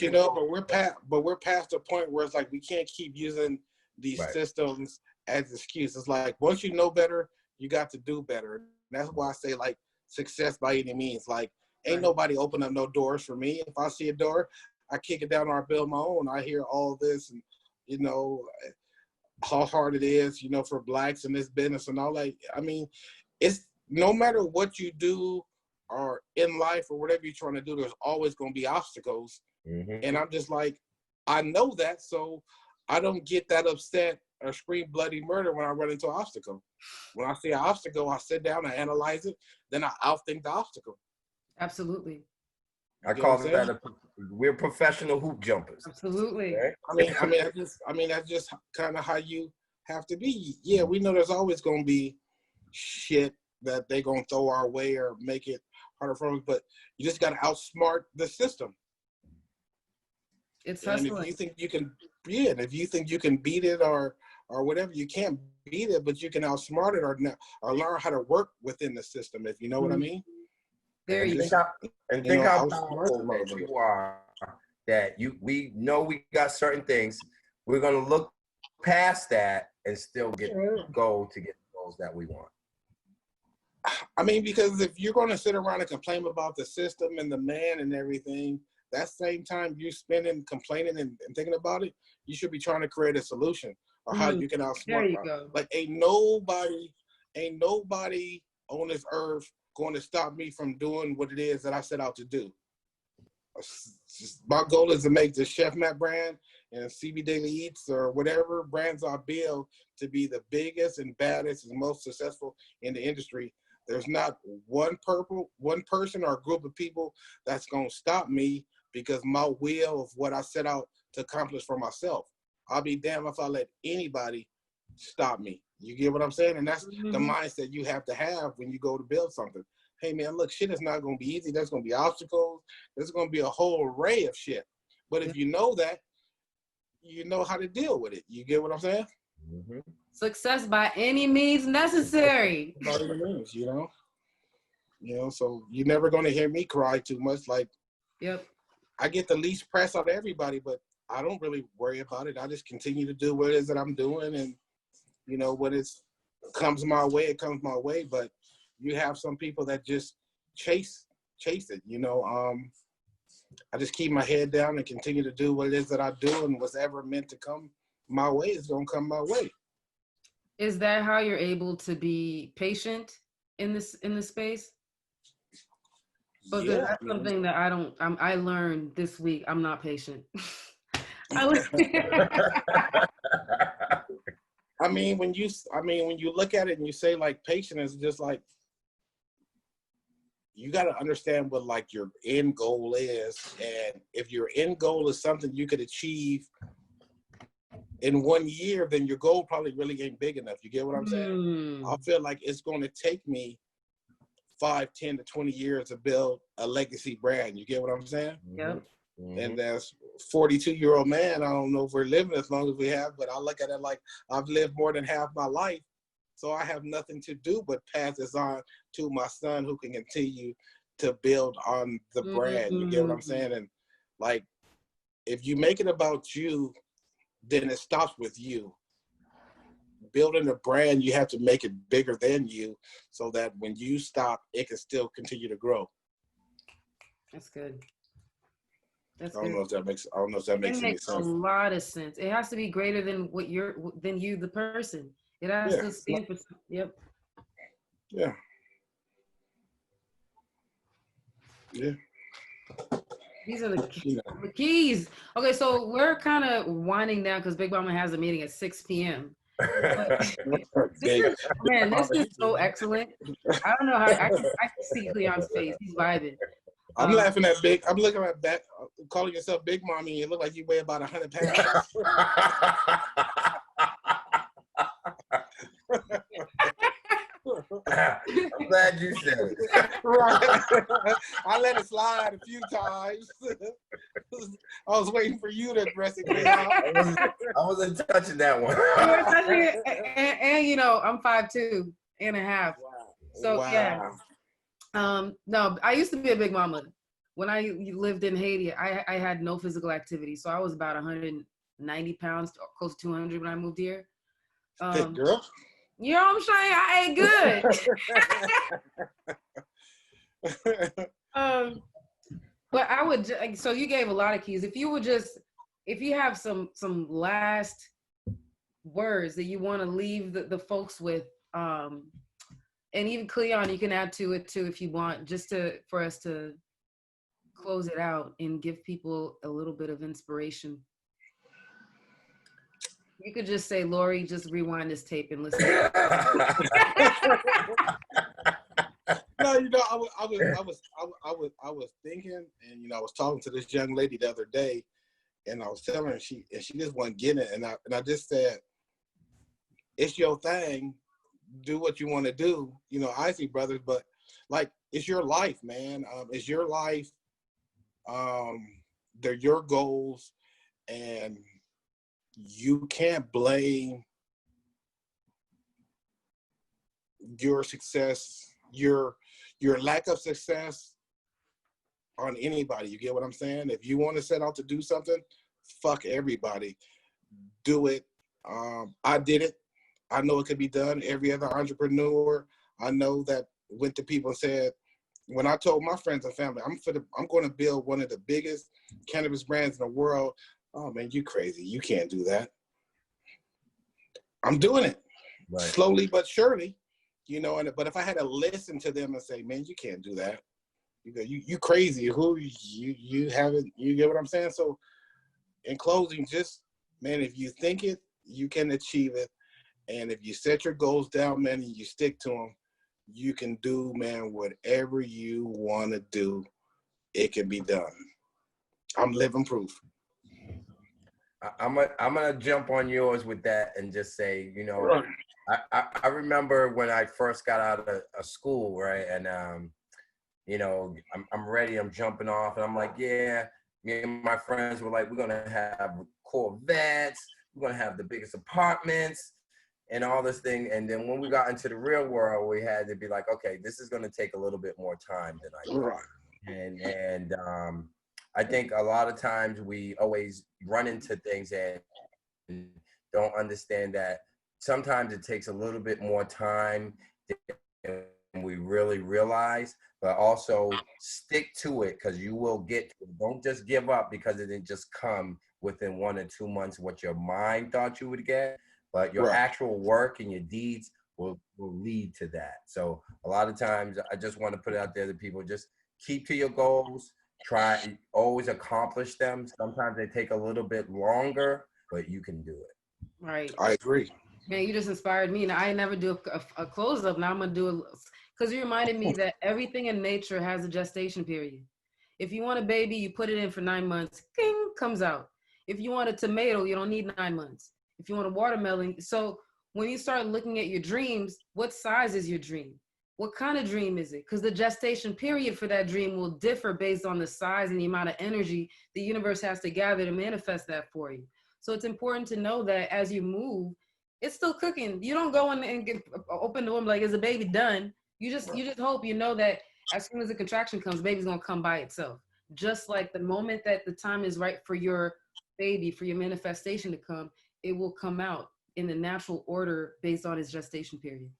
you know, but we're past the point where it's like we can't keep using these systems as excuse. It's like, once you know better, you got to do better. And that's why I say, like, success by any means. Like, ain't nobody open up no doors for me. If I see a door, I kick it down or I build my own. I hear all this, and, you know, how hard it is, you know, for blacks in this business and all that. I mean, it's no matter what you do or in life or whatever you're trying to do, there's always going to be obstacles. Mm-hmm. And I'm just like, I know that, so I don't get that upset or scream bloody murder when I run into an obstacle. When I see an obstacle, I sit down and analyze it, then I outthink the obstacle. Absolutely. I call that we're professional hoop jumpers. Absolutely. Right? I mean, that's just kind of how you have to be. Yeah, we know there's always gonna be shit that they gonna throw our way or make it harder for us, but you just gotta outsmart the system. It's And if hustling. you think you can, yeah, and if you think you can beat it or whatever, you can't beat it, but you can outsmart it or learn how to work within the system. If you know what I mean. There And you think go. how outsmart powerful the that motherfucker. you are. That we know we got certain things. We're gonna look past that and still go to get the goals that we want. I mean, because if you're going to sit around and complain about the system and the man and everything, that same time you spending complaining and thinking about it, you should be trying to create a solution or how you can There outsmart. you go. Like ain't nobody on this earth going to stop me from doing what it is that I set out to do. My goal is to make the Chef Matt brand and CB Daily Eats or whatever brands I build to be the biggest and baddest and most successful in the industry. There's not one person or a group of people that's going to stop me because my will of what I set out to accomplish for myself. I'll be damned if I let anybody stop me. You get what I'm saying? And that's the mindset you have to have when you go to build something. Hey man, look, shit is not going to be easy. There's going to be obstacles. There's going to be a whole array of shit. But if you know that, you know how to deal with it. You get what I'm saying? Mm-hmm. Success by any means necessary. By any means, you know, so you're never going to hear me cry too much. Like, Yep. I get the least press out of everybody, but I don't really worry about it. I just continue to do what it is that I'm doing. And, you know, when it comes my way, it comes my way. But you have some people that just chase it, you know. I just keep my head down and continue to do what it is that I do, and what's ever meant to come my way is going to come my way. Is that how you're able to be patient in this space? Because that's something that I learned this week. I'm not patient. I mean, when you look at it and you say like patience is just like, you got to understand what like your end goal is. And if your end goal is something you could achieve in 1 year, then your goal probably really ain't big enough. You get what I'm saying? I feel like it's going to take me 5, 10 to 20 years to build a legacy brand. You get what I'm saying? Yep. Mm-hmm. And as 42-year-old man, I don't know if we're living as long as we have, but I look at it like I've lived more than half my life. So I have nothing to do but pass this on to my son, who can continue to build on the brand. You get what I'm saying? And like, if you make it about you, then it stops with you. Building a brand, you have to make it bigger than you, so that when you stop, it can still continue to grow. That's good. I don't know if that makes any makes sense. A lot of sense. It has to be greater than than you, the person. It has to stand for. Yep. Yeah. Yeah. These are the keys. Okay, so we're kind of winding down because Big Mama has a meeting at 6 p.m. This is so excellent. I don't know how I can see Cleon's face. He's vibing. I'm laughing at Big. I'm looking at that, calling yourself Big Mommy. You look like you weigh about 100 pounds. I'm glad you said it. Right. I let it slide a few times. I was waiting for you to address it. I wasn't touching that one. and you know, I'm 5'2" and a half. Wow. So yeah. No, I used to be a big mama. When I lived in Haiti, I had no physical activity. So I was about 190 pounds, close to 200 when I moved here. Good girl. You know what I'm saying? I ate good. But I would, so you gave a lot of keys. If you have some last words that you want to leave the folks with, and even Cleon, you can add to it too if you want, just for us to close it out and give people a little bit of inspiration. You could just say, Lori, just rewind this tape and listen. No, you know, I was thinking, and you know, I was talking to this young lady the other day, and I was telling her she just wasn't getting it, and I just said, it's your thing. Do what you want to do. You know, I see brothers, but like it's your life, man. It's your life. They're your goals, and you can't blame your success, your lack of success on anybody. You get what I'm saying? If you want to set out to do something, fuck everybody. Do it. I did it. I know it could be done. Every other entrepreneur I know that went to people and said, when I told my friends and family, I'm going to build one of the biggest cannabis brands in the world. Oh man, you crazy. You can't do that. I'm doing it. Right. Slowly but surely, you know, but if I had to listen to them and say, man, you can't do that. You crazy. Who you haven't, you get what I'm saying? So in closing, just, man, if you think it, you can achieve it. And if you set your goals down, man, and you stick to them, you can do, man, whatever you want to do. It can be done. I'm living proof. I'm gonna jump on yours with that and just say, you know, Right. I remember when I first got out of school, right? And you know, I'm ready, I'm jumping off, and I'm like, yeah, me and my friends were like, we're gonna have Corvettes, we're gonna have the biggest apartments and all this thing. And then when we got into the real world, we had to be like, okay, this is gonna take a little bit more time than I thought. Right. And I think a lot of times we always run into things and don't understand that sometimes it takes a little bit more time than we really realize, but also stick to it, because you will get to it. Don't just give up because it didn't just come within 1 or 2 months what your mind thought you would get, but your actual work and your deeds will lead to that. So a lot of times I just want to put it out there to people, just keep to your goals. Try, always accomplish them. Sometimes they take a little bit longer, but you can do it. Right. I agree. Man, you just inspired me. Now, I never do a close up. Now I'm going to do it because you reminded me that everything in nature has a gestation period. If you want a baby, you put it in for 9 months, ding, comes out. If you want a tomato, you don't need 9 months. If you want a watermelon. So when you start looking at your dreams, what size is your dream? What kind of dream is it? Because the gestation period for that dream will differ based on the size and the amount of energy the universe has to gather to manifest that for you. So it's important to know that as you move, it's still cooking. You don't go in and open the womb like, is the baby done? You just hope, you know, that as soon as the contraction comes, baby's gonna come by itself. Just like the moment that the time is right for your baby, for your manifestation to come, it will come out in the natural order based on its gestation period.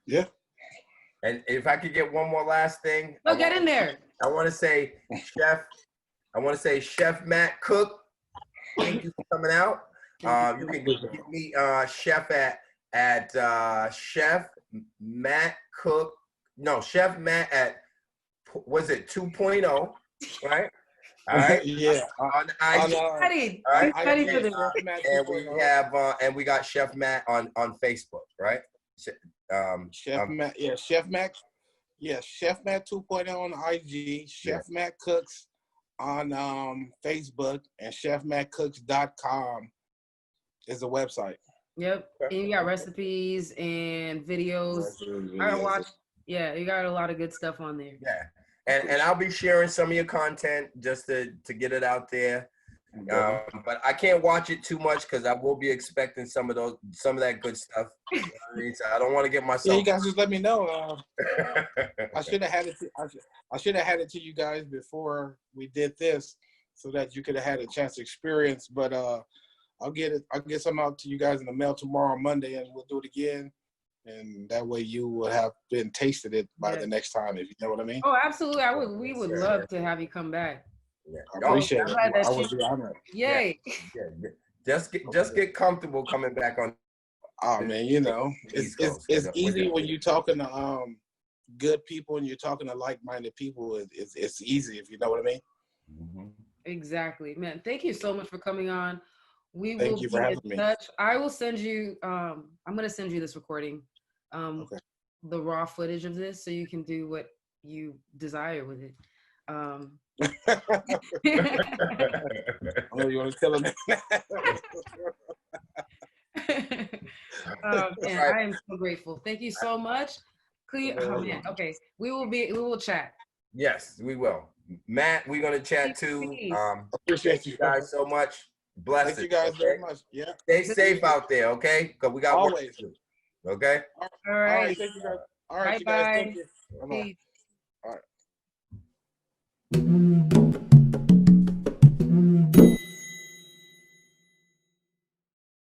Yeah. And if I could get one more last thing. No, get in there. I want to say, Chef Matt Cook, thank you for coming out. You can get me Chef at Chef Matt Cook. No, Chef Matt at, was it 2.0, right? All right. Yeah. On IG. And we got Chef Matt on Facebook, right? Chef Matt, Chef Matt 2.0 on IG, Chef Matt Cooks on Facebook, and chefmattcooks.com is the website. Yep. And you got recipes and videos. I gotta watch. Yeah, you got a lot of good stuff on there. Yeah. And I'll be sharing some of your content just to get it out there. But I can't watch it too much because I will be expecting some of that good stuff. You know what I mean? So I don't want to get myself. Yeah, you guys just let me know. I should have had it. I should have had it to you guys before we did this, so that you could have had a chance to experience. But I'll get it. I'll get some out to you guys in the mail tomorrow, Monday, and we'll do it again. And that way you will have been tasted it by the next time, if you know what I mean. Oh, absolutely. We would love to have you come back. Yeah, I appreciate it. I would be honored. Yay. Yeah. Just get comfortable coming back on. Oh man, you know, it's easy when you're talking to good people and you're talking to like-minded people. It's easy, if you know what I mean. Mm-hmm. Exactly, man. Thank you so much for coming on. We Thank will you be for having in me. touch. I will send you. I'm gonna send you this recording, Okay. the raw footage of this, so you can do what you desire with it. I know you want to tell them. Oh, man, Right. I am so grateful. Thank you so much. Cleo, oh man, okay. We will chat. Yes, we will. Matt, we're gonna chat too. Peace. Appreciate Thank you guys so much. Blessings. Thank you guys okay? very much. Yeah. Stay safe out there, okay? Because we got work Always. to do. Okay. All All right. right. Thank you guys. All right, Bye you guys. bye. Thank you. Bye-bye. Peace. All right.